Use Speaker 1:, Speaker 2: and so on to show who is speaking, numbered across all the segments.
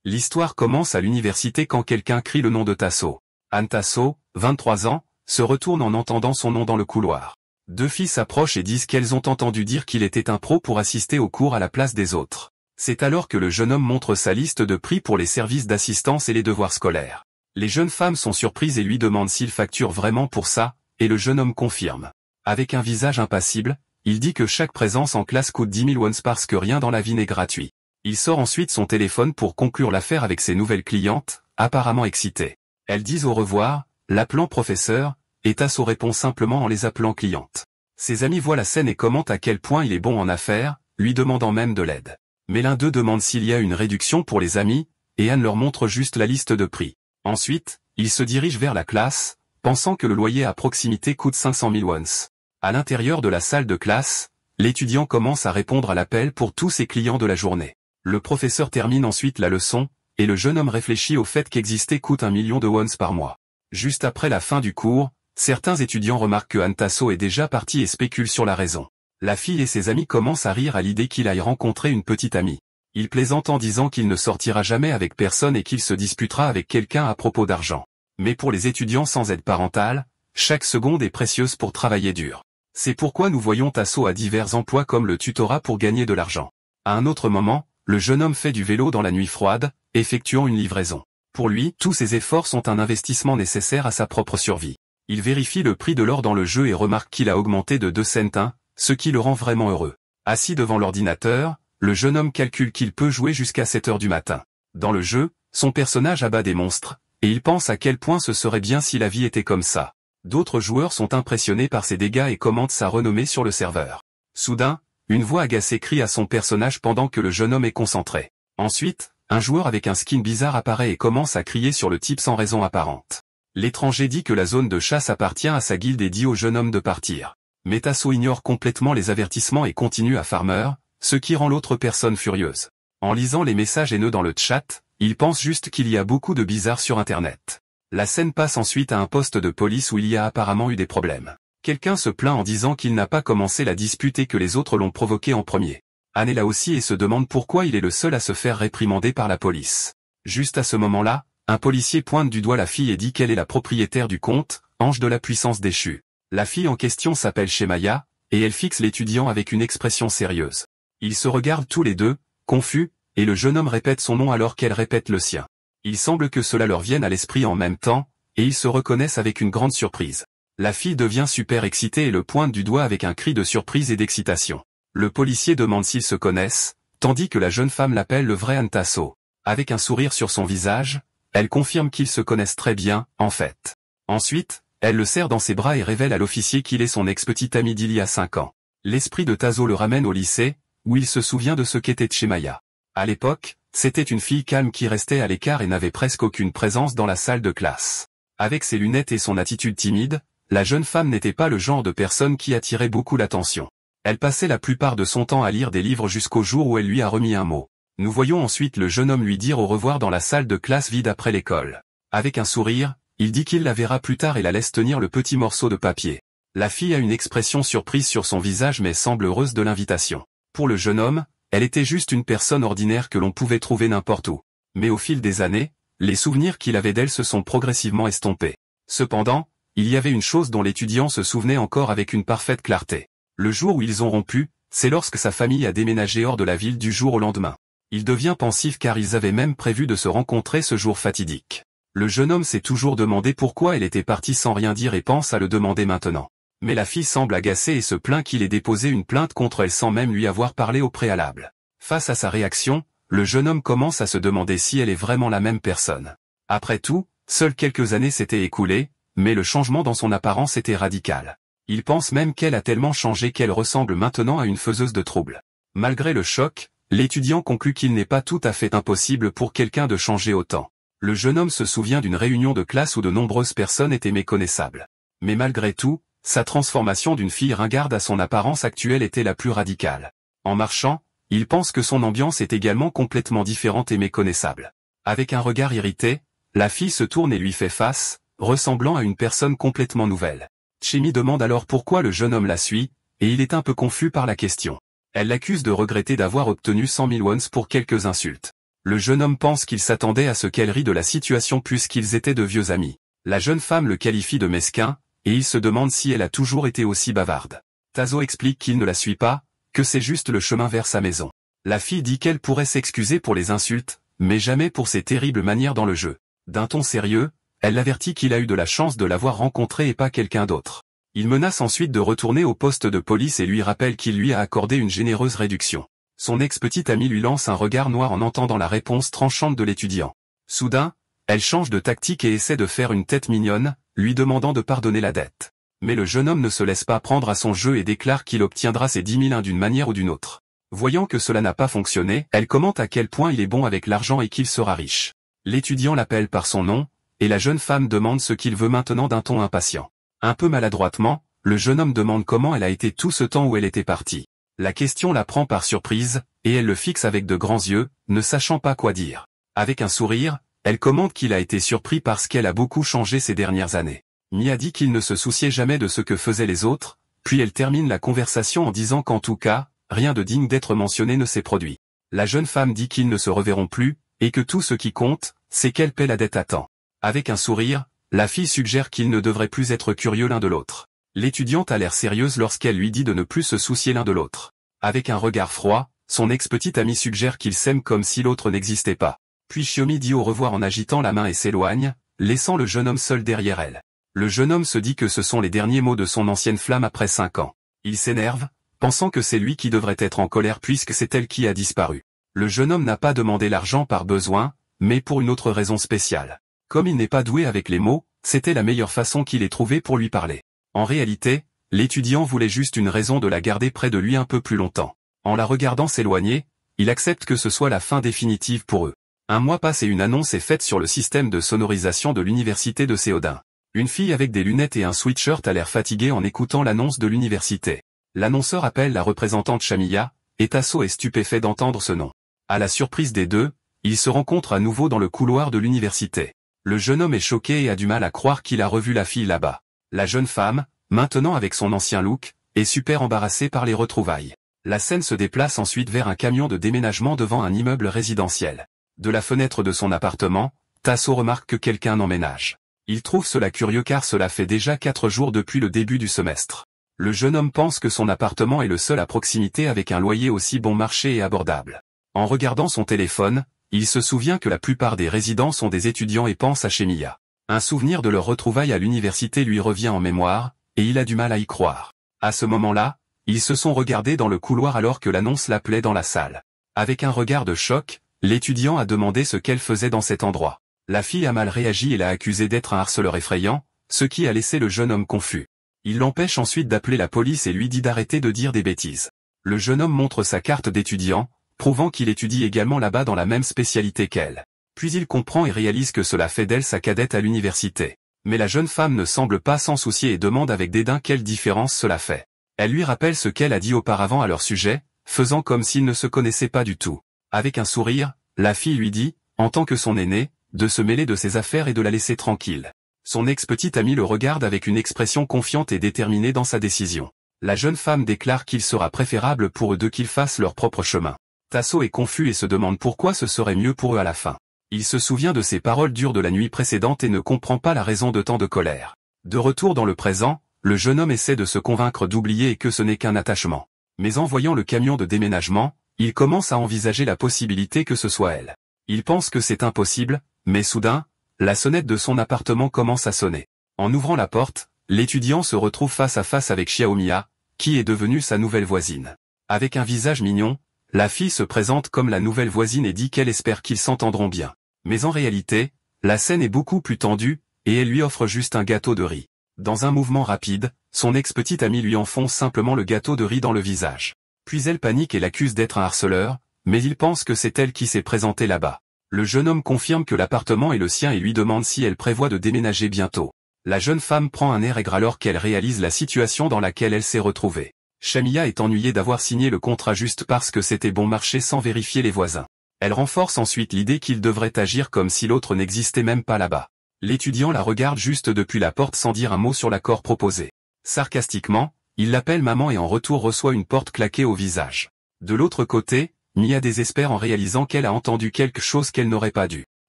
Speaker 1: L'histoire commence à l'université quand quelqu'un crie le nom de Tasso. Anne Tasso, 23 ans, se retourne en entendant son nom dans le couloir. Deux filles s'approchent et disent qu'elles ont entendu dire qu'il était un pro pour assister aux cours à la place des autres. C'est alors que le jeune homme montre sa liste de prix pour les services d'assistance et les devoirs scolaires. Les jeunes femmes sont surprises et lui demandent s'il facture vraiment pour ça, et le jeune homme confirme. Avec un visage impassible, il dit que chaque présence en classe coûte 10 000 wons parce que rien dans la vie n'est gratuit. Il sort ensuite son téléphone pour conclure l'affaire avec ses nouvelles clientes, apparemment excitées. Elles disent au revoir, l'appelant professeur, et Tasso répond simplement en les appelant clientes. Ses amis voient la scène et commentent à quel point il est bon en affaires, lui demandant même de l'aide. Mais l'un d'eux demande s'il y a une réduction pour les amis, et Anne leur montre juste la liste de prix. Ensuite, il se dirige vers la classe, pensant que le loyer à proximité coûte 500 000 wons. À l'intérieur de la salle de classe, l'étudiant commence à répondre à l'appel pour tous ses clients de la journée. Le professeur termine ensuite la leçon, et le jeune homme réfléchit au fait qu'exister coûte 1 million de wons par mois. Juste après la fin du cours, certains étudiants remarquent que Anne Tasso est déjà partie et spéculent sur la raison. La fille et ses amis commencent à rire à l'idée qu'il aille rencontrer une petite amie. Il plaisante en disant qu'il ne sortira jamais avec personne et qu'il se disputera avec quelqu'un à propos d'argent. Mais pour les étudiants sans aide parentale, chaque seconde est précieuse pour travailler dur. C'est pourquoi nous voyons Tasso à divers emplois comme le tutorat pour gagner de l'argent. À un autre moment, le jeune homme fait du vélo dans la nuit froide, effectuant une livraison. Pour lui, tous ses efforts sont un investissement nécessaire à sa propre survie. Il vérifie le prix de l'or dans le jeu et remarque qu'il a augmenté de 2 centimes, ce qui le rend vraiment heureux. Assis devant l'ordinateur, le jeune homme calcule qu'il peut jouer jusqu'à 7 heures du matin. Dans le jeu, son personnage abat des monstres, et il pense à quel point ce serait bien si la vie était comme ça. D'autres joueurs sont impressionnés par ses dégâts et commentent sa renommée sur le serveur. Soudain, une voix agacée crie à son personnage pendant que le jeune homme est concentré. Ensuite, un joueur avec un skin bizarre apparaît et commence à crier sur le type sans raison apparente. L'étranger dit que la zone de chasse appartient à sa guilde et dit au jeune homme de partir. Mais Tasso ignore complètement les avertissements et continue à farmer, ce qui rend l'autre personne furieuse. En lisant les messages haineux dans le chat, il pense juste qu'il y a beaucoup de bizarres sur Internet. La scène passe ensuite à un poste de police où il y a apparemment eu des problèmes. Quelqu'un se plaint en disant qu'il n'a pas commencé la dispute et que les autres l'ont provoqué en premier. Anne est là aussi et se demande pourquoi il est le seul à se faire réprimander par la police. Juste à ce moment-là, un policier pointe du doigt la fille et dit qu'elle est la propriétaire du compte, ange de la puissance déchue. La fille en question s'appelle Shemaya, et elle fixe l'étudiant avec une expression sérieuse. Ils se regardent tous les deux, confus, et le jeune homme répète son nom alors qu'elle répète le sien. Il semble que cela leur vienne à l'esprit en même temps, et ils se reconnaissent avec une grande surprise. La fille devient super excitée et le pointe du doigt avec un cri de surprise et d'excitation. Le policier demande s'ils se connaissent, tandis que la jeune femme l'appelle le vrai Anne Tasso. Avec un sourire sur son visage, elle confirme qu'ils se connaissent très bien, en fait. Ensuite, elle le serre dans ses bras et révèle à l'officier qu'il est son ex-petit ami d'il y a 5 ans. L'esprit de Tasso le ramène au lycée, où il se souvient de ce qu'était Shemaya. À l'époque, c'était une fille calme qui restait à l'écart et n'avait presque aucune présence dans la salle de classe. Avec ses lunettes et son attitude timide, la jeune femme n'était pas le genre de personne qui attirait beaucoup l'attention. Elle passait la plupart de son temps à lire des livres jusqu'au jour où elle lui a remis un mot. Nous voyons ensuite le jeune homme lui dire au revoir dans la salle de classe vide après l'école. Avec un sourire, il dit qu'il la verra plus tard et la laisse tenir le petit morceau de papier. La fille a une expression surprise sur son visage mais semble heureuse de l'invitation. Pour le jeune homme, elle était juste une personne ordinaire que l'on pouvait trouver n'importe où. Mais au fil des années, les souvenirs qu'il avait d'elle se sont progressivement estompés. Cependant, il y avait une chose dont l'étudiant se souvenait encore avec une parfaite clarté. Le jour où ils ont rompu, c'est lorsque sa famille a déménagé hors de la ville du jour au lendemain. Il devient pensif car ils avaient même prévu de se rencontrer ce jour fatidique. Le jeune homme s'est toujours demandé pourquoi elle était partie sans rien dire et pense à le demander maintenant. Mais la fille semble agacée et se plaint qu'il ait déposé une plainte contre elle sans même lui avoir parlé au préalable. Face à sa réaction, le jeune homme commence à se demander si elle est vraiment la même personne. Après tout, seules quelques années s'étaient écoulées, mais le changement dans son apparence était radical. Il pense même qu'elle a tellement changé qu'elle ressemble maintenant à une faiseuse de troubles. Malgré le choc, l'étudiant conclut qu'il n'est pas tout à fait impossible pour quelqu'un de changer autant. Le jeune homme se souvient d'une réunion de classe où de nombreuses personnes étaient méconnaissables. Mais malgré tout, sa transformation d'une fille ringarde à son apparence actuelle était la plus radicale. En marchant, il pense que son ambiance est également complètement différente et méconnaissable. Avec un regard irrité, la fille se tourne et lui fait face, ressemblant à une personne complètement nouvelle. Chemi demande alors pourquoi le jeune homme la suit, et il est un peu confus par la question. Elle l'accuse de regretter d'avoir obtenu 100 000 wons pour quelques insultes. Le jeune homme pense qu'il s'attendait à ce qu'elle rie de la situation puisqu'ils étaient de vieux amis. La jeune femme le qualifie de mesquin, et il se demande si elle a toujours été aussi bavarde. Tasso explique qu'il ne la suit pas, que c'est juste le chemin vers sa maison. La fille dit qu'elle pourrait s'excuser pour les insultes, mais jamais pour ses terribles manières dans le jeu. D'un ton sérieux, elle l'avertit qu'il a eu de la chance de l'avoir rencontré et pas quelqu'un d'autre. Il menace ensuite de retourner au poste de police et lui rappelle qu'il lui a accordé une généreuse réduction. Son ex-petite amie lui lance un regard noir en entendant la réponse tranchante de l'étudiant. Soudain, elle change de tactique et essaie de faire une tête mignonne, lui demandant de pardonner la dette. Mais le jeune homme ne se laisse pas prendre à son jeu et déclare qu'il obtiendra ses 10 000 d'une manière ou d'une autre. Voyant que cela n'a pas fonctionné, elle commente à quel point il est bon avec l'argent et qu'il sera riche. L'étudiant l'appelle par son nom, et la jeune femme demande ce qu'il veut maintenant d'un ton impatient. Un peu maladroitement, le jeune homme demande comment elle a été tout ce temps où elle était partie. La question la prend par surprise, et elle le fixe avec de grands yeux, ne sachant pas quoi dire. Avec un sourire, elle commente qu'il a été surpris parce qu'elle a beaucoup changé ces dernières années. Mia dit qu'il ne se souciait jamais de ce que faisaient les autres, puis elle termine la conversation en disant qu'en tout cas, rien de digne d'être mentionné ne s'est produit. La jeune femme dit qu'ils ne se reverront plus, et que tout ce qui compte, c'est qu'elle paie la dette à temps. Avec un sourire, la fille suggère qu'ils ne devraient plus être curieux l'un de l'autre. L'étudiante a l'air sérieuse lorsqu'elle lui dit de ne plus se soucier l'un de l'autre. Avec un regard froid, son ex-petite amie suggère qu'ils s'aiment comme si l'autre n'existait pas. Puis Shiomi dit au revoir en agitant la main et s'éloigne, laissant le jeune homme seul derrière elle. Le jeune homme se dit que ce sont les derniers mots de son ancienne flamme après 5 ans. Il s'énerve, pensant que c'est lui qui devrait être en colère puisque c'est elle qui a disparu. Le jeune homme n'a pas demandé l'argent par besoin, mais pour une autre raison spéciale. Comme il n'est pas doué avec les mots, c'était la meilleure façon qu'il ait trouvée pour lui parler. En réalité, l'étudiant voulait juste une raison de la garder près de lui un peu plus longtemps. En la regardant s'éloigner, il accepte que ce soit la fin définitive pour eux. Un mois passe et une annonce est faite sur le système de sonorisation de l'université de Seodin. Une fille avec des lunettes et un sweatshirt a l'air fatiguée en écoutant l'annonce de l'université. L'annonceur appelle la représentante Shamiya, et Tasso est stupéfait d'entendre ce nom. À la surprise des deux, ils se rencontrent à nouveau dans le couloir de l'université. Le jeune homme est choqué et a du mal à croire qu'il a revu la fille là-bas. La jeune femme, maintenant avec son ancien look, est super embarrassée par les retrouvailles. La scène se déplace ensuite vers un camion de déménagement devant un immeuble résidentiel. De la fenêtre de son appartement, Tasso remarque que quelqu'un emménage. Il trouve cela curieux car cela fait déjà 4 jours depuis le début du semestre. Le jeune homme pense que son appartement est le seul à proximité avec un loyer aussi bon marché et abordable. En regardant son téléphone, il se souvient que la plupart des résidents sont des étudiants et pense à Shemiya. Un souvenir de leur retrouvaille à l'université lui revient en mémoire, et il a du mal à y croire. À ce moment-là, ils se sont regardés dans le couloir alors que l'annonce l'appelait dans la salle. Avec un regard de choc, l'étudiant a demandé ce qu'elle faisait dans cet endroit. La fille a mal réagi et l'a accusé d'être un harceleur effrayant, ce qui a laissé le jeune homme confus. Il l'empêche ensuite d'appeler la police et lui dit d'arrêter de dire des bêtises. Le jeune homme montre sa carte d'étudiant, prouvant qu'il étudie également là-bas dans la même spécialité qu'elle. Puis il comprend et réalise que cela fait d'elle sa cadette à l'université. Mais la jeune femme ne semble pas s'en soucier et demande avec dédain quelle différence cela fait. Elle lui rappelle ce qu'elle a dit auparavant à leur sujet, faisant comme s'ils ne se connaissaient pas du tout. Avec un sourire, la fille lui dit, en tant que son aînée, de se mêler de ses affaires et de la laisser tranquille. Son ex-petite amie le regarde avec une expression confiante et déterminée dans sa décision. La jeune femme déclare qu'il sera préférable pour eux deux qu'ils fassent leur propre chemin. Tasso est confus et se demande pourquoi ce serait mieux pour eux à la fin. Il se souvient de ses paroles dures de la nuit précédente et ne comprend pas la raison de tant de colère. De retour dans le présent, le jeune homme essaie de se convaincre d'oublier et que ce n'est qu'un attachement. Mais en voyant le camion de déménagement, il commence à envisager la possibilité que ce soit elle. Il pense que c'est impossible, mais soudain, la sonnette de son appartement commence à sonner. En ouvrant la porte, l'étudiant se retrouve face à face avec Xiaomiya, qui est devenue sa nouvelle voisine. Avec un visage mignon, la fille se présente comme la nouvelle voisine et dit qu'elle espère qu'ils s'entendront bien. Mais en réalité, la scène est beaucoup plus tendue, et elle lui offre juste un gâteau de riz. Dans un mouvement rapide, son ex-petite amie lui enfonce simplement le gâteau de riz dans le visage. Puis elle panique et l'accuse d'être un harceleur, mais il pense que c'est elle qui s'est présentée là-bas. Le jeune homme confirme que l'appartement est le sien et lui demande si elle prévoit de déménager bientôt. La jeune femme prend un air aigre alors qu'elle réalise la situation dans laquelle elle s'est retrouvée. Shamiya est ennuyée d'avoir signé le contrat juste parce que c'était bon marché sans vérifier les voisins. Elle renforce ensuite l'idée qu'il devrait agir comme si l'autre n'existait même pas là-bas. L'étudiant la regarde juste depuis la porte sans dire un mot sur l'accord proposé. Sarcastiquement, il l'appelle maman et en retour reçoit une porte claquée au visage. De l'autre côté, Mia désespère en réalisant qu'elle a entendu quelque chose qu'elle n'aurait pas dû.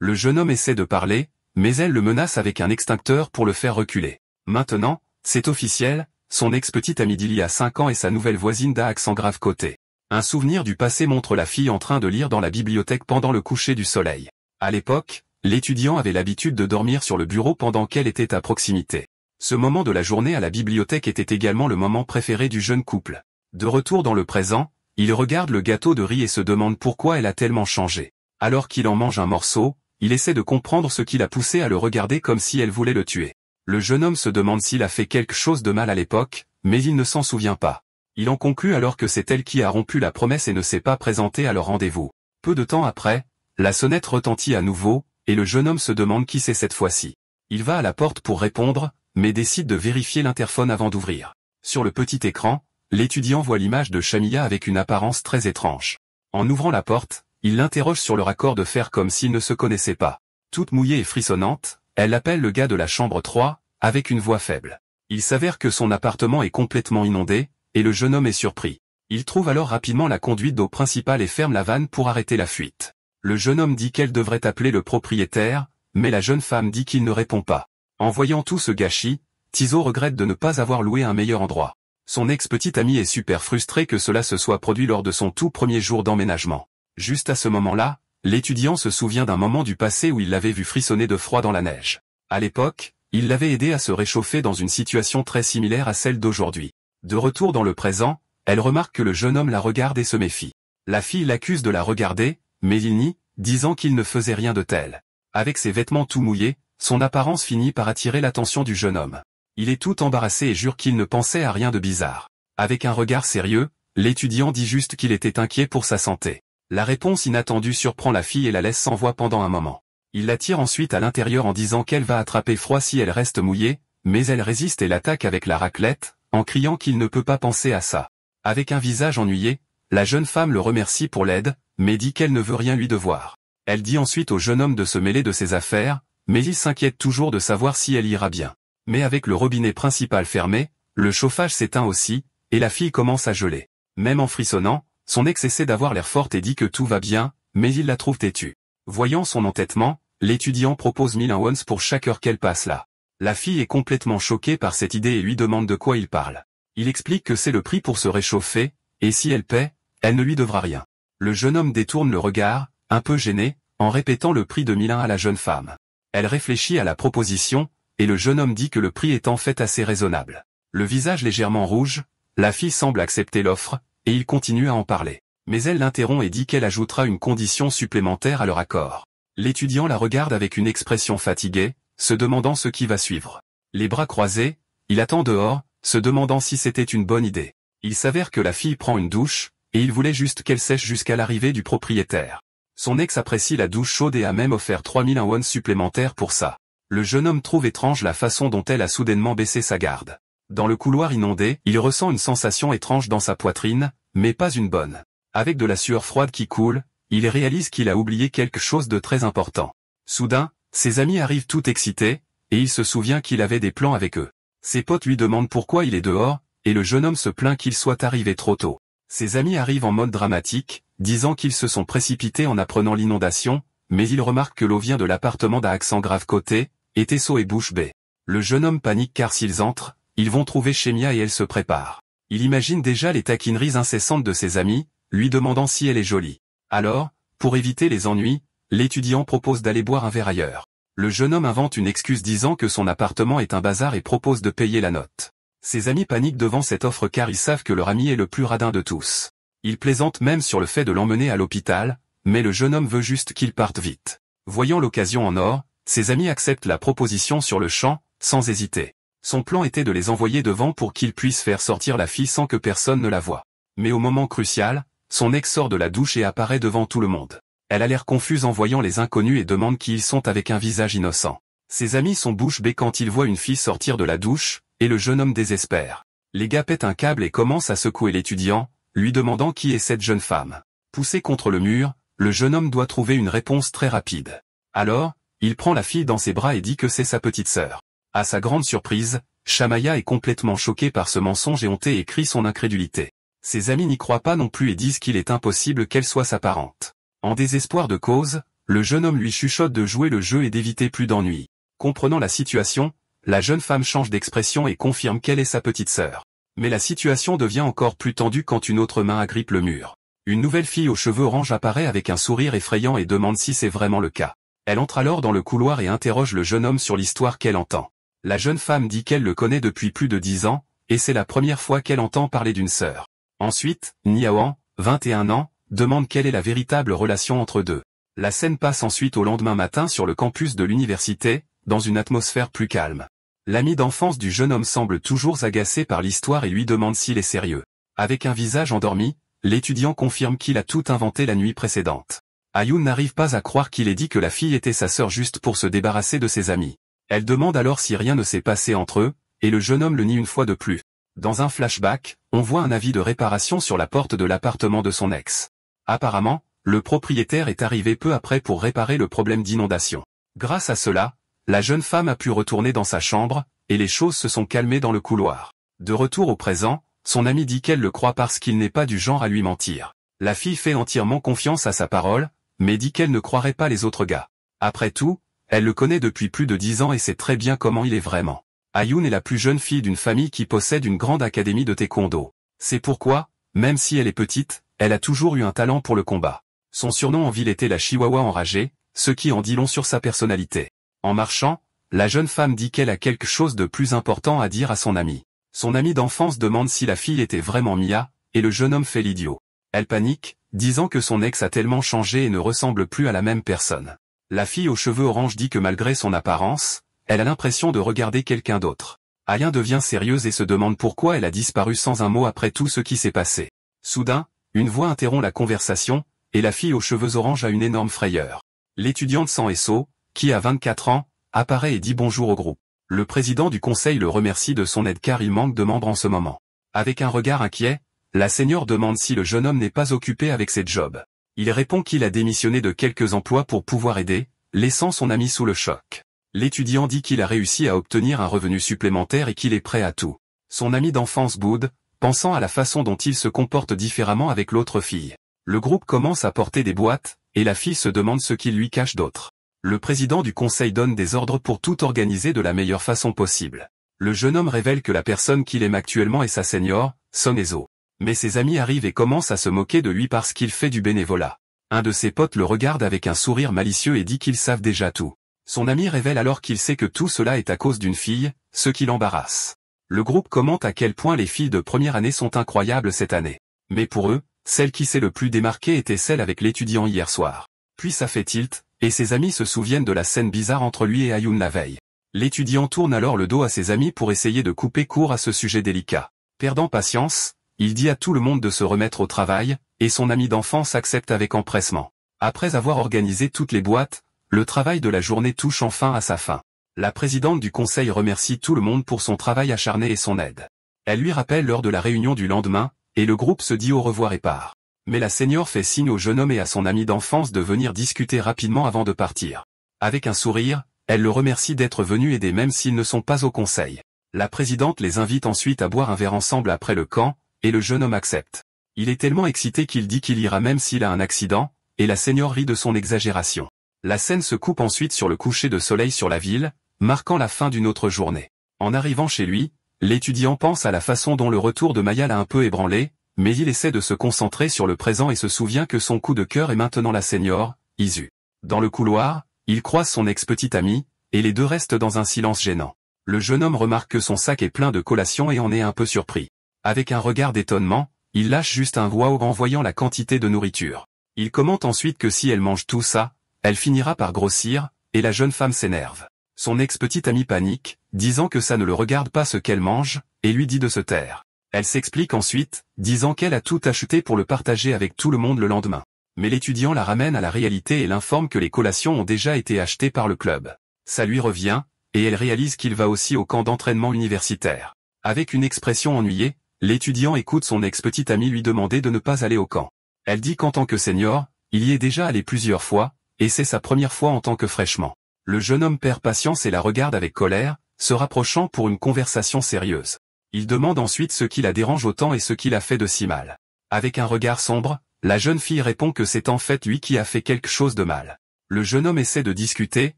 Speaker 1: Le jeune homme essaie de parler, mais elle le menace avec un extincteur pour le faire reculer. Maintenant, c'est officiel, son ex-petite amie Dilly a 5 ans et sa nouvelle voisine d'A accent grave côté. Un souvenir du passé montre la fille en train de lire dans la bibliothèque pendant le coucher du soleil. À l'époque, l'étudiant avait l'habitude de dormir sur le bureau pendant qu'elle était à proximité. Ce moment de la journée à la bibliothèque était également le moment préféré du jeune couple. De retour dans le présent, il regarde le gâteau de riz et se demande pourquoi elle a tellement changé. Alors qu'il en mange un morceau, il essaie de comprendre ce qui l'a poussé à le regarder comme si elle voulait le tuer. Le jeune homme se demande s'il a fait quelque chose de mal à l'époque, mais il ne s'en souvient pas. Il en conclut alors que c'est elle qui a rompu la promesse et ne s'est pas présentée à leur rendez-vous. Peu de temps après, la sonnette retentit à nouveau, et le jeune homme se demande qui c'est cette fois-ci. Il va à la porte pour répondre, mais décide de vérifier l'interphone avant d'ouvrir. Sur le petit écran, l'étudiant voit l'image de Shamia avec une apparence très étrange. En ouvrant la porte, il l'interroge sur leur accord de faire comme s'ils ne se connaissaient pas. Toute mouillée et frissonnante, elle appelle le gars de la chambre 3, avec une voix faible. Il s'avère que son appartement est complètement inondé, et le jeune homme est surpris. Il trouve alors rapidement la conduite d'eau principale et ferme la vanne pour arrêter la fuite. Le jeune homme dit qu'elle devrait appeler le propriétaire, mais la jeune femme dit qu'il ne répond pas. En voyant tout ce gâchis, Tiso regrette de ne pas avoir loué un meilleur endroit. Son ex-petite amie est super frustrée que cela se soit produit lors de son tout premier jour d'emménagement. Juste à ce moment-là, l'étudiant se souvient d'un moment du passé où il l'avait vu frissonner de froid dans la neige. À l'époque, il l'avait aidé à se réchauffer dans une situation très similaire à celle d'aujourd'hui. De retour dans le présent, elle remarque que le jeune homme la regarde et se méfie. La fille l'accuse de la regarder, mais il nie, disant qu'il ne faisait rien de tel. Avec ses vêtements tout mouillés, son apparence finit par attirer l'attention du jeune homme. Il est tout embarrassé et jure qu'il ne pensait à rien de bizarre. Avec un regard sérieux, l'étudiant dit juste qu'il était inquiet pour sa santé. La réponse inattendue surprend la fille et la laisse sans voix pendant un moment. Il la tire ensuite à l'intérieur en disant qu'elle va attraper froid si elle reste mouillée, mais elle résiste et l'attaque avec la raclette, en criant qu'il ne peut pas penser à ça. Avec un visage ennuyé, la jeune femme le remercie pour l'aide, mais dit qu'elle ne veut rien lui devoir. Elle dit ensuite au jeune homme de se mêler de ses affaires, mais il s'inquiète toujours de savoir si elle ira bien. Mais avec le robinet principal fermé, le chauffage s'éteint aussi, et la fille commence à geler. Même en frissonnant, son ex essaie d'avoir l'air forte et dit que tout va bien, mais il la trouve têtue. Voyant son entêtement, l'étudiant propose 1000 wons pour chaque heure qu'elle passe là. La fille est complètement choquée par cette idée et lui demande de quoi il parle. Il explique que c'est le prix pour se réchauffer, et si elle paie, elle ne lui devra rien. Le jeune homme détourne le regard, un peu gêné, en répétant le prix de 1000 à la jeune femme. Elle réfléchit à la proposition, et le jeune homme dit que le prix est en fait assez raisonnable. Le visage légèrement rouge, la fille semble accepter l'offre, et il continue à en parler. Mais elle l'interrompt et dit qu'elle ajoutera une condition supplémentaire à leur accord. L'étudiant la regarde avec une expression fatiguée, se demandant ce qui va suivre. Les bras croisés, il attend dehors, se demandant si c'était une bonne idée. Il s'avère que la fille prend une douche, et il voulait juste qu'elle sèche jusqu'à l'arrivée du propriétaire. Son ex apprécie la douche chaude et a même offert 3000 wons supplémentaires pour ça. Le jeune homme trouve étrange la façon dont elle a soudainement baissé sa garde. Dans le couloir inondé, il ressent une sensation étrange dans sa poitrine, mais pas une bonne. Avec de la sueur froide qui coule, il réalise qu'il a oublié quelque chose de très important. Soudain, ses amis arrivent tout excités, et il se souvient qu'il avait des plans avec eux. Ses potes lui demandent pourquoi il est dehors, et le jeune homme se plaint qu'il soit arrivé trop tôt. Ses amis arrivent en mode dramatique, disant qu'ils se sont précipités en apprenant l'inondation, mais il remarque que l'eau vient de l'appartement d'A accent grave côté, et Tesso et bouche bée. Le jeune homme panique car s'ils entrent, ils vont trouver Shemia et elle se prépare. Il imagine déjà les taquineries incessantes de ses amis, lui demandant si elle est jolie. Alors, pour éviter les ennuis, l'étudiant propose d'aller boire un verre ailleurs. Le jeune homme invente une excuse disant que son appartement est un bazar et propose de payer la note. Ses amis paniquent devant cette offre car ils savent que leur ami est le plus radin de tous. Ils plaisantent même sur le fait de l'emmener à l'hôpital, mais le jeune homme veut juste qu'il parte vite. Voyant l'occasion en or, ses amis acceptent la proposition sur le champ, sans hésiter. Son plan était de les envoyer devant pour qu'ils puissent faire sortir la fille sans que personne ne la voie. Mais au moment crucial, son ex sort de la douche et apparaît devant tout le monde. Elle a l'air confuse en voyant les inconnus et demande qui ils sont avec un visage innocent. Ses amis sont bouche bée quand ils voient une fille sortir de la douche, et le jeune homme désespère. Les gars pètent un câble et commencent à secouer l'étudiant, lui demandant qui est cette jeune femme. Poussé contre le mur, le jeune homme doit trouver une réponse très rapide. Alors, il prend la fille dans ses bras et dit que c'est sa petite sœur. À sa grande surprise, Shamaya est complètement choquée par ce mensonge et hontée et crie son incrédulité. Ses amis n'y croient pas non plus et disent qu'il est impossible qu'elle soit sa parente. En désespoir de cause, le jeune homme lui chuchote de jouer le jeu et d'éviter plus d'ennuis. Comprenant la situation, la jeune femme change d'expression et confirme qu'elle est sa petite sœur. Mais la situation devient encore plus tendue quand une autre main agrippe le mur. Une nouvelle fille aux cheveux orange apparaît avec un sourire effrayant et demande si c'est vraiment le cas. Elle entre alors dans le couloir et interroge le jeune homme sur l'histoire qu'elle entend. La jeune femme dit qu'elle le connaît depuis plus de 10 ans, et c'est la première fois qu'elle entend parler d'une sœur. Ensuite, Niaoan, 21 ans, demande quelle est la véritable relation entre deux. La scène passe ensuite au lendemain matin sur le campus de l'université, dans une atmosphère plus calme. L'ami d'enfance du jeune homme semble toujours agacé par l'histoire et lui demande s'il est sérieux. Avec un visage endormi, l'étudiant confirme qu'il a tout inventé la nuit précédente. Ayun n'arrive pas à croire qu'il ait dit que la fille était sa sœur juste pour se débarrasser de ses amis. Elle demande alors si rien ne s'est passé entre eux, et le jeune homme le nie une fois de plus. Dans un flashback, on voit un avis de réparation sur la porte de l'appartement de son ex. Apparemment, le propriétaire est arrivé peu après pour réparer le problème d'inondation. Grâce à cela, la jeune femme a pu retourner dans sa chambre, et les choses se sont calmées dans le couloir. De retour au présent, son amie dit qu'elle le croit parce qu'il n'est pas du genre à lui mentir. La fille fait entièrement confiance à sa parole, mais dit qu'elle ne croirait pas les autres gars. Après tout, elle le connaît depuis plus de 10 ans et sait très bien comment il est vraiment. Ayun est la plus jeune fille d'une famille qui possède une grande académie de taekwondo. C'est pourquoi, même si elle est petite, elle a toujours eu un talent pour le combat. Son surnom en ville était la Chihuahua enragée, ce qui en dit long sur sa personnalité. En marchant, la jeune femme dit qu'elle a quelque chose de plus important à dire à son amie. Son amie d'enfance demande si la fille était vraiment Mia, et le jeune homme fait l'idiot. Elle panique, disant que son ex a tellement changé et ne ressemble plus à la même personne. La fille aux cheveux orange dit que malgré son apparence, elle a l'impression de regarder quelqu'un d'autre. Ayun devient sérieuse et se demande pourquoi elle a disparu sans un mot après tout ce qui s'est passé. Soudain, une voix interrompt la conversation, et la fille aux cheveux orange a une énorme frayeur. L'étudiante sans SO, qui a 24 ans, apparaît et dit bonjour au groupe. Le président du conseil le remercie de son aide car il manque de membres en ce moment. Avec un regard inquiet, la seigneur demande si le jeune homme n'est pas occupé avec ses jobs. Il répond qu'il a démissionné de quelques emplois pour pouvoir aider, laissant son ami sous le choc. L'étudiant dit qu'il a réussi à obtenir un revenu supplémentaire et qu'il est prêt à tout. Son ami d'enfance boude, pensant à la façon dont il se comporte différemment avec l'autre fille. Le groupe commence à porter des boîtes, et la fille se demande ce qu'il lui cache d'autre. Le président du conseil donne des ordres pour tout organiser de la meilleure façon possible. Le jeune homme révèle que la personne qu'il aime actuellement est sa senior, Son Ezo. Mais ses amis arrivent et commencent à se moquer de lui parce qu'il fait du bénévolat. Un de ses potes le regarde avec un sourire malicieux et dit qu'ils savent déjà tout. Son ami révèle alors qu'il sait que tout cela est à cause d'une fille, ce qui l'embarrasse. Le groupe commente à quel point les filles de première année sont incroyables cette année. Mais pour eux, celle qui s'est le plus démarquée était celle avec l'étudiant hier soir. Puis ça fait tilt, et ses amis se souviennent de la scène bizarre entre lui et Ayun la veille. L'étudiant tourne alors le dos à ses amis pour essayer de couper court à ce sujet délicat. Perdant patience, il dit à tout le monde de se remettre au travail, et son ami d'enfance accepte avec empressement. Après avoir organisé toutes les boîtes, le travail de la journée touche enfin à sa fin. La présidente du conseil remercie tout le monde pour son travail acharné et son aide. Elle lui rappelle l'heure de la réunion du lendemain, et le groupe se dit au revoir et part. Mais la senior fait signe au jeune homme et à son ami d'enfance de venir discuter rapidement avant de partir. Avec un sourire, elle le remercie d'être venu aider même s'ils ne sont pas au conseil. La présidente les invite ensuite à boire un verre ensemble après le camp, et le jeune homme accepte. Il est tellement excité qu'il dit qu'il ira même s'il a un accident, et la senior rit de son exagération. La scène se coupe ensuite sur le coucher de soleil sur la ville, marquant la fin d'une autre journée. En arrivant chez lui, l'étudiant pense à la façon dont le retour de Maya l'a un peu ébranlé, mais il essaie de se concentrer sur le présent et se souvient que son coup de cœur est maintenant la senior, Isu. Dans le couloir, il croise son ex-petite amie, et les deux restent dans un silence gênant. Le jeune homme remarque que son sac est plein de collations et en est un peu surpris. Avec un regard d'étonnement, il lâche juste un waouh en voyant la quantité de nourriture. Il commente ensuite que si elle mange tout ça, elle finira par grossir, et la jeune femme s'énerve. Son ex-petite amie panique, disant que ça ne le regarde pas ce qu'elle mange, et lui dit de se taire. Elle s'explique ensuite, disant qu'elle a tout acheté pour le partager avec tout le monde le lendemain. Mais l'étudiant la ramène à la réalité et l'informe que les collations ont déjà été achetées par le club. Ça lui revient, et elle réalise qu'il va aussi au camp d'entraînement universitaire. Avec une expression ennuyée, l'étudiant écoute son ex-petite amie lui demander de ne pas aller au camp. Elle dit qu'en tant que senior, il y est déjà allé plusieurs fois, et c'est sa première fois en tant que fraîchement. Le jeune homme perd patience et la regarde avec colère, se rapprochant pour une conversation sérieuse. Il demande ensuite ce qui la dérange autant et ce qui l'a fait de si mal. Avec un regard sombre, la jeune fille répond que c'est en fait lui qui a fait quelque chose de mal. Le jeune homme essaie de discuter,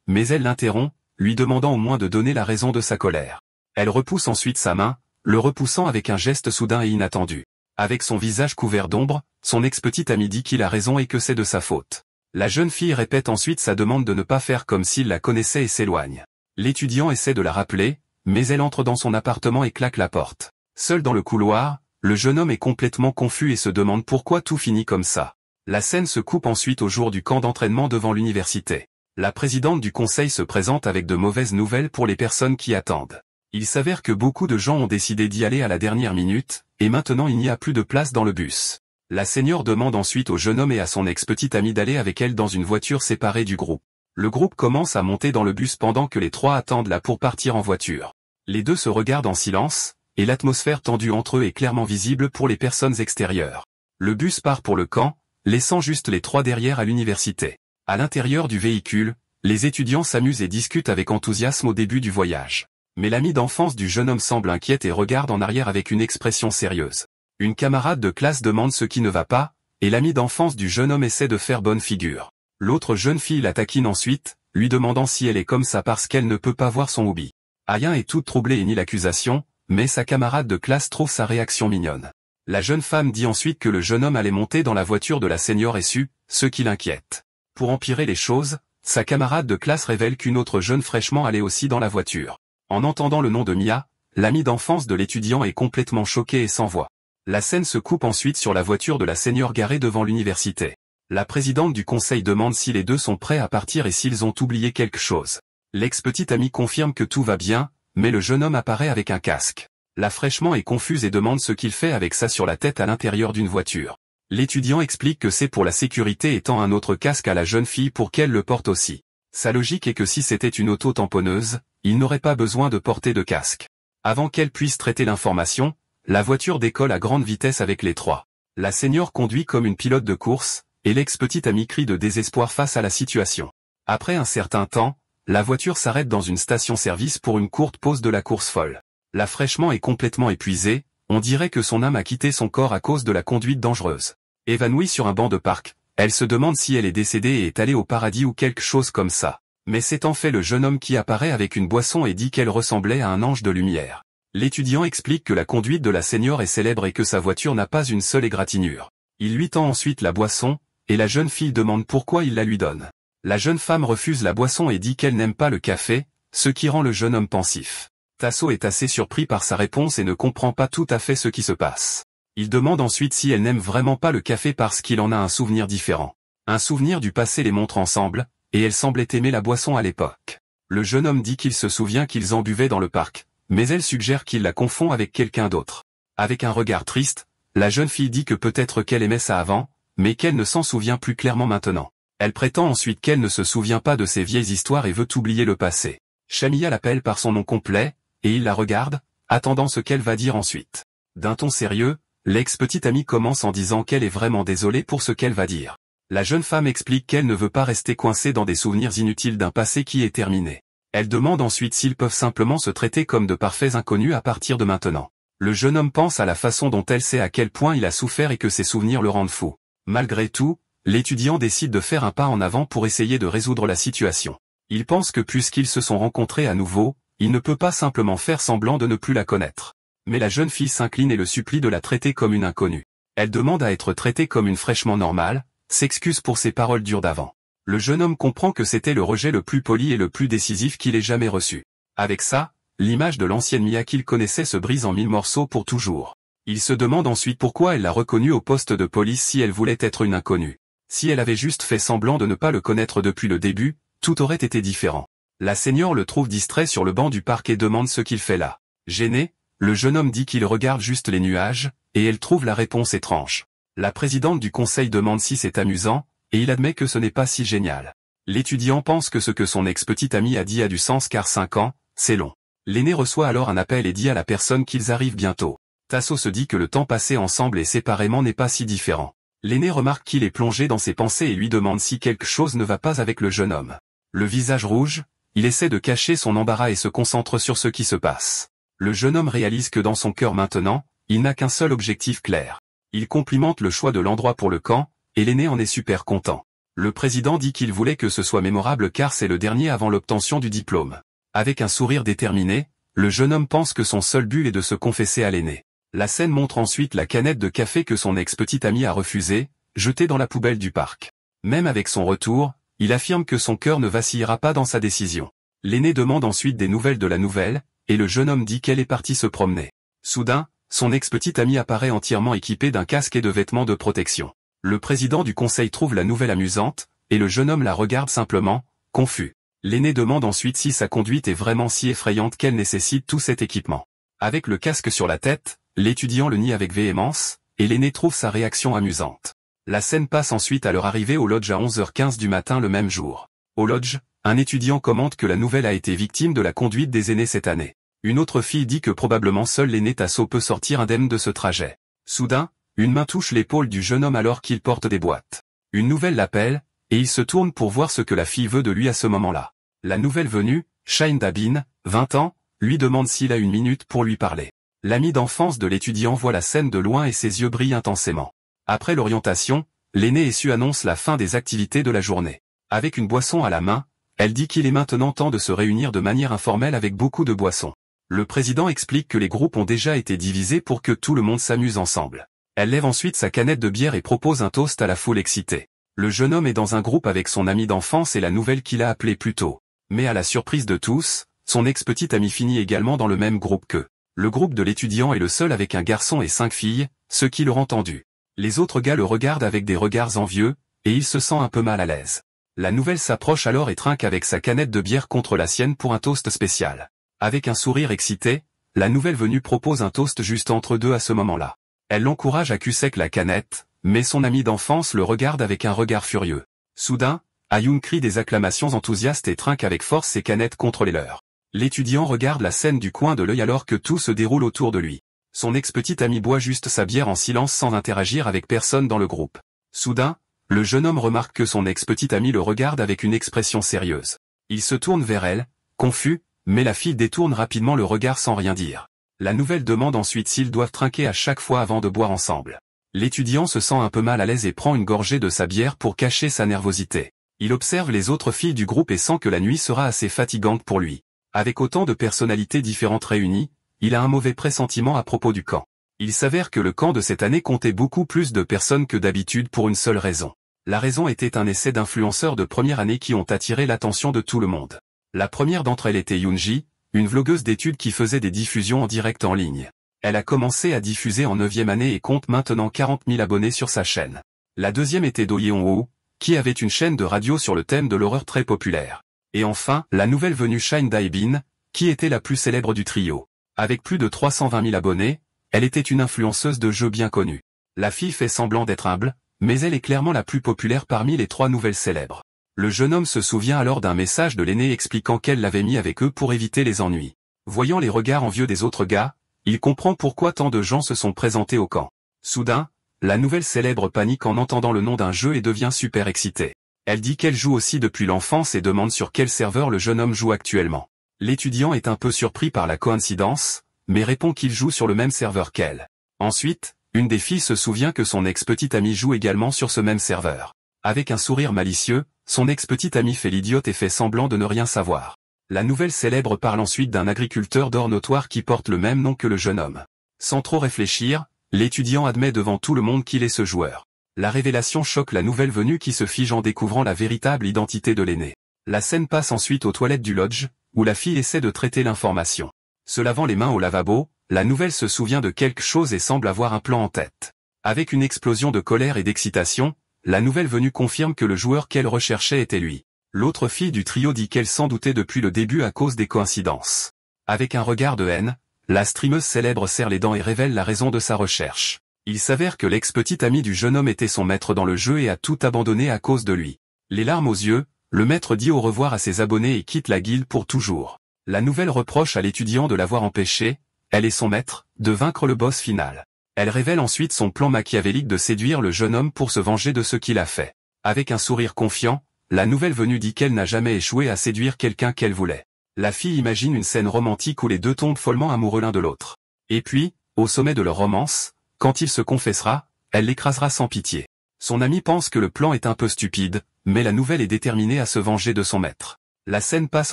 Speaker 1: mais elle l'interrompt, lui demandant au moins de donner la raison de sa colère. Elle repousse ensuite sa main, le repoussant avec un geste soudain et inattendu. Avec son visage couvert d'ombre, son ex-petite amie dit qu'il a raison et que c'est de sa faute. La jeune fille répète ensuite sa demande de ne pas faire comme s'il la connaissait et s'éloigne. L'étudiant essaie de la rappeler, mais elle entre dans son appartement et claque la porte. Seul dans le couloir, le jeune homme est complètement confus et se demande pourquoi tout finit comme ça. La scène se coupe ensuite au jour du camp d'entraînement devant l'université. La présidente du conseil se présente avec de mauvaises nouvelles pour les personnes qui attendent. Il s'avère que beaucoup de gens ont décidé d'y aller à la dernière minute, et maintenant il n'y a plus de place dans le bus. La seigneur demande ensuite au jeune homme et à son ex-petite amie d'aller avec elle dans une voiture séparée du groupe. Le groupe commence à monter dans le bus pendant que les trois attendent là pour partir en voiture. Les deux se regardent en silence, et l'atmosphère tendue entre eux est clairement visible pour les personnes extérieures. Le bus part pour le camp, laissant juste les trois derrière à l'université. À l'intérieur du véhicule, les étudiants s'amusent et discutent avec enthousiasme au début du voyage. Mais l'amie d'enfance du jeune homme semble inquiète et regarde en arrière avec une expression sérieuse. Une camarade de classe demande ce qui ne va pas, et l'amie d'enfance du jeune homme essaie de faire bonne figure. L'autre jeune fille la taquine ensuite, lui demandant si elle est comme ça parce qu'elle ne peut pas voir son hobby. Aya est toute troublée et nie l'accusation, mais sa camarade de classe trouve sa réaction mignonne. La jeune femme dit ensuite que le jeune homme allait monter dans la voiture de la seigneur Essu, ce qui l'inquiète. Pour empirer les choses, sa camarade de classe révèle qu'une autre jeune fraîchement allait aussi dans la voiture. En entendant le nom de Mia, l'amie d'enfance de l'étudiant est complètement choquée et sans voix. La scène se coupe ensuite sur la voiture de la seigneur garée devant l'université. La présidente du conseil demande si les deux sont prêts à partir et s'ils ont oublié quelque chose. L'ex-petite amie confirme que tout va bien, mais le jeune homme apparaît avec un casque. La fraîchement est confuse et demande ce qu'il fait avec ça sur la tête à l'intérieur d'une voiture. L'étudiant explique que c'est pour la sécurité et tend un autre casque à la jeune fille pour qu'elle le porte aussi. Sa logique est que si c'était une auto-tamponneuse, il n'aurait pas besoin de porter de casque. Avant qu'elle puisse traiter l'information, la voiture décolle à grande vitesse avec les trois. La seigneur conduit comme une pilote de course, et l'ex-petite amie crie de désespoir face à la situation. Après un certain temps, la voiture s'arrête dans une station-service pour une courte pause de la course folle. La fraîchement est complètement épuisée, on dirait que son âme a quitté son corps à cause de la conduite dangereuse. Évanouie sur un banc de parc, elle se demande si elle est décédée et est allée au paradis ou quelque chose comme ça. Mais c'est en fait le jeune homme qui apparaît avec une boisson et dit qu'elle ressemblait à un ange de lumière. L'étudiant explique que la conduite de la seigneur est célèbre et que sa voiture n'a pas une seule égratignure. Il lui tend ensuite la boisson, et la jeune fille demande pourquoi il la lui donne. La jeune femme refuse la boisson et dit qu'elle n'aime pas le café, ce qui rend le jeune homme pensif. Tasso est assez surpris par sa réponse et ne comprend pas tout à fait ce qui se passe. Il demande ensuite si elle n'aime vraiment pas le café parce qu'il en a un souvenir différent. Un souvenir du passé les montre ensemble, et elle semblait aimer la boisson à l'époque. Le jeune homme dit qu'il se souvient qu'ils en buvaient dans le parc, mais elle suggère qu'il la confond avec quelqu'un d'autre. Avec un regard triste, la jeune fille dit que peut-être qu'elle aimait ça avant, mais qu'elle ne s'en souvient plus clairement maintenant. Elle prétend ensuite qu'elle ne se souvient pas de ces vieilles histoires et veut oublier le passé. Shamia l'appelle par son nom complet, et il la regarde, attendant ce qu'elle va dire ensuite. D'un ton sérieux, l'ex-petite amie commence en disant qu'elle est vraiment désolée pour ce qu'elle va dire. La jeune femme explique qu'elle ne veut pas rester coincée dans des souvenirs inutiles d'un passé qui est terminé. Elle demande ensuite s'ils peuvent simplement se traiter comme de parfaits inconnus à partir de maintenant. Le jeune homme pense à la façon dont elle sait à quel point il a souffert et que ses souvenirs le rendent fou. Malgré tout, l'étudiant décide de faire un pas en avant pour essayer de résoudre la situation. Il pense que puisqu'ils se sont rencontrés à nouveau, il ne peut pas simplement faire semblant de ne plus la connaître. Mais la jeune fille s'incline et le supplie de la traiter comme une inconnue. Elle demande à être traitée comme une fraîchement normale, s'excuse pour ses paroles dures d'avant. Le jeune homme comprend que c'était le rejet le plus poli et le plus décisif qu'il ait jamais reçu. Avec ça, l'image de l'ancienne Mia qu'il connaissait se brise en 1000 morceaux pour toujours. Il se demande ensuite pourquoi elle l'a reconnue au poste de police si elle voulait être une inconnue. Si elle avait juste fait semblant de ne pas le connaître depuis le début, tout aurait été différent. La seigneur le trouve distrait sur le banc du parc et demande ce qu'il fait là. Gêné, le jeune homme dit qu'il regarde juste les nuages, et elle trouve la réponse étrange. La présidente du conseil demande si c'est amusant, et il admet que ce n'est pas si génial. L'étudiant pense que ce que son ex-petite amie a dit a du sens car 5 ans, c'est long. L'aîné reçoit alors un appel et dit à la personne qu'ils arrivent bientôt. Tasso se dit que le temps passé ensemble et séparément n'est pas si différent. L'aîné remarque qu'il est plongé dans ses pensées et lui demande si quelque chose ne va pas avec le jeune homme. Le visage rouge, il essaie de cacher son embarras et se concentre sur ce qui se passe. Le jeune homme réalise que dans son cœur maintenant, il n'a qu'un seul objectif clair. Il complimente le choix de l'endroit pour le camp, et l'aîné en est super content. Le président dit qu'il voulait que ce soit mémorable car c'est le dernier avant l'obtention du diplôme. Avec un sourire déterminé, le jeune homme pense que son seul but est de se confesser à l'aîné. La scène montre ensuite la canette de café que son ex-petit ami a refusée, jetée dans la poubelle du parc. Même avec son retour, il affirme que son cœur ne vacillera pas dans sa décision. L'aîné demande ensuite des nouvelles de la nouvelle, et le jeune homme dit qu'elle est partie se promener. Soudain, son ex-petit ami apparaît entièrement équipé d'un casque et de vêtements de protection. Le président du conseil trouve la nouvelle amusante, et le jeune homme la regarde simplement, confus. L'aîné demande ensuite si sa conduite est vraiment si effrayante qu'elle nécessite tout cet équipement. Avec le casque sur la tête, l'étudiant le nie avec véhémence, et l'aîné trouve sa réaction amusante. La scène passe ensuite à leur arrivée au lodge à 11h15 du matin le même jour. Au lodge, un étudiant commente que la nouvelle a été victime de la conduite des aînés cette année. Une autre fille dit que probablement seul l'aîné Tasso peut sortir indemne de ce trajet. Soudain, une main touche l'épaule du jeune homme alors qu'il porte des boîtes. Une nouvelle l'appelle, et il se tourne pour voir ce que la fille veut de lui à ce moment-là. La nouvelle venue, Shine Dabin, 20 ans, lui demande s'il a une minute pour lui parler. L'ami d'enfance de l'étudiant voit la scène de loin et ses yeux brillent intensément. Après l'orientation, l'aîné Essu annonce la fin des activités de la journée. Avec une boisson à la main, elle dit qu'il est maintenant temps de se réunir de manière informelle avec beaucoup de boissons. Le président explique que les groupes ont déjà été divisés pour que tout le monde s'amuse ensemble. Elle lève ensuite sa canette de bière et propose un toast à la foule excitée. Le jeune homme est dans un groupe avec son ami d'enfance et la nouvelle qu'il a appelée plus tôt. Mais à la surprise de tous, son ex-petit ami finit également dans le même groupe qu'eux. Le groupe de l'étudiant est le seul avec un garçon et 5 filles, ce qui le rend tendu. Les autres gars le regardent avec des regards envieux, et il se sent un peu mal à l'aise. La nouvelle s'approche alors et trinque avec sa canette de bière contre la sienne pour un toast spécial. Avec un sourire excité, la nouvelle venue propose un toast juste entre deux à ce moment-là. Elle l'encourage à cul sec la canette, mais son ami d'enfance le regarde avec un regard furieux. Soudain, Ayun crie des acclamations enthousiastes et trinque avec force ses canettes contre les leurs. L'étudiant regarde la scène du coin de l'œil alors que tout se déroule autour de lui. Son ex-petit ami boit juste sa bière en silence sans interagir avec personne dans le groupe. Soudain, le jeune homme remarque que son ex-petit ami le regarde avec une expression sérieuse. Il se tourne vers elle, confus, mais la fille détourne rapidement le regard sans rien dire. La nouvelle demande ensuite s'ils doivent trinquer à chaque fois avant de boire ensemble. L'étudiant se sent un peu mal à l'aise et prend une gorgée de sa bière pour cacher sa nervosité. Il observe les autres filles du groupe et sent que la nuit sera assez fatigante pour lui. Avec autant de personnalités différentes réunies, il a un mauvais pressentiment à propos du camp. Il s'avère que le camp de cette année comptait beaucoup plus de personnes que d'habitude pour une seule raison. La raison était un essai d'influenceurs de première année qui ont attiré l'attention de tout le monde. La première d'entre elles était Yoonji, une vlogueuse d'études qui faisait des diffusions en direct en ligne. Elle a commencé à diffuser en 9e année et compte maintenant 40 000 abonnés sur sa chaîne. La deuxième était Do Yeon-woo, qui avait une chaîne de radio sur le thème de l'horreur très populaire. Et enfin, la nouvelle venue Shine Dae-bin, qui était la plus célèbre du trio. Avec plus de 320 000 abonnés, elle était une influenceuse de jeux bien connue. La fille fait semblant d'être humble, mais elle est clairement la plus populaire parmi les 3 nouvelles célèbres. Le jeune homme se souvient alors d'un message de l'aîné expliquant qu'elle l'avait mis avec eux pour éviter les ennuis. Voyant les regards envieux des autres gars, il comprend pourquoi tant de gens se sont présentés au camp. Soudain, la nouvelle célèbre panique en entendant le nom d'un jeu et devient super excitée. Elle dit qu'elle joue aussi depuis l'enfance et demande sur quel serveur le jeune homme joue actuellement. L'étudiant est un peu surpris par la coïncidence, mais répond qu'il joue sur le même serveur qu'elle. Ensuite, une des filles se souvient que son ex-petit ami joue également sur ce même serveur. Avec un sourire malicieux, son ex-petit ami fait l'idiote et fait semblant de ne rien savoir. La nouvelle célèbre parle ensuite d'un agriculteur d'or notoire qui porte le même nom que le jeune homme. Sans trop réfléchir, l'étudiant admet devant tout le monde qu'il est ce joueur. La révélation choque la nouvelle venue qui se fige en découvrant la véritable identité de l'aîné. La scène passe ensuite aux toilettes du lodge, où la fille essaie de traiter l'information. Se lavant les mains au lavabo, la nouvelle se souvient de quelque chose et semble avoir un plan en tête. Avec une explosion de colère et d'excitation, la nouvelle venue confirme que le joueur qu'elle recherchait était lui. L'autre fille du trio dit qu'elle s'en doutait depuis le début à cause des coïncidences. Avec un regard de haine, la streameuse célèbre serre les dents et révèle la raison de sa recherche. Il s'avère que l'ex-petit ami du jeune homme était son maître dans le jeu et a tout abandonné à cause de lui. Les larmes aux yeux, le maître dit au revoir à ses abonnés et quitte la guilde pour toujours. La nouvelle reproche à l'étudiant de l'avoir empêché, elle et son maître, de vaincre le boss final. Elle révèle ensuite son plan machiavélique de séduire le jeune homme pour se venger de ce qu'il a fait. Avec un sourire confiant, la nouvelle venue dit qu'elle n'a jamais échoué à séduire quelqu'un qu'elle voulait. La fille imagine une scène romantique où les deux tombent follement amoureux l'un de l'autre. Et puis, au sommet de leur romance, quand il se confessera, elle l'écrasera sans pitié. Son ami pense que le plan est un peu stupide, mais la nouvelle est déterminée à se venger de son maître. La scène passe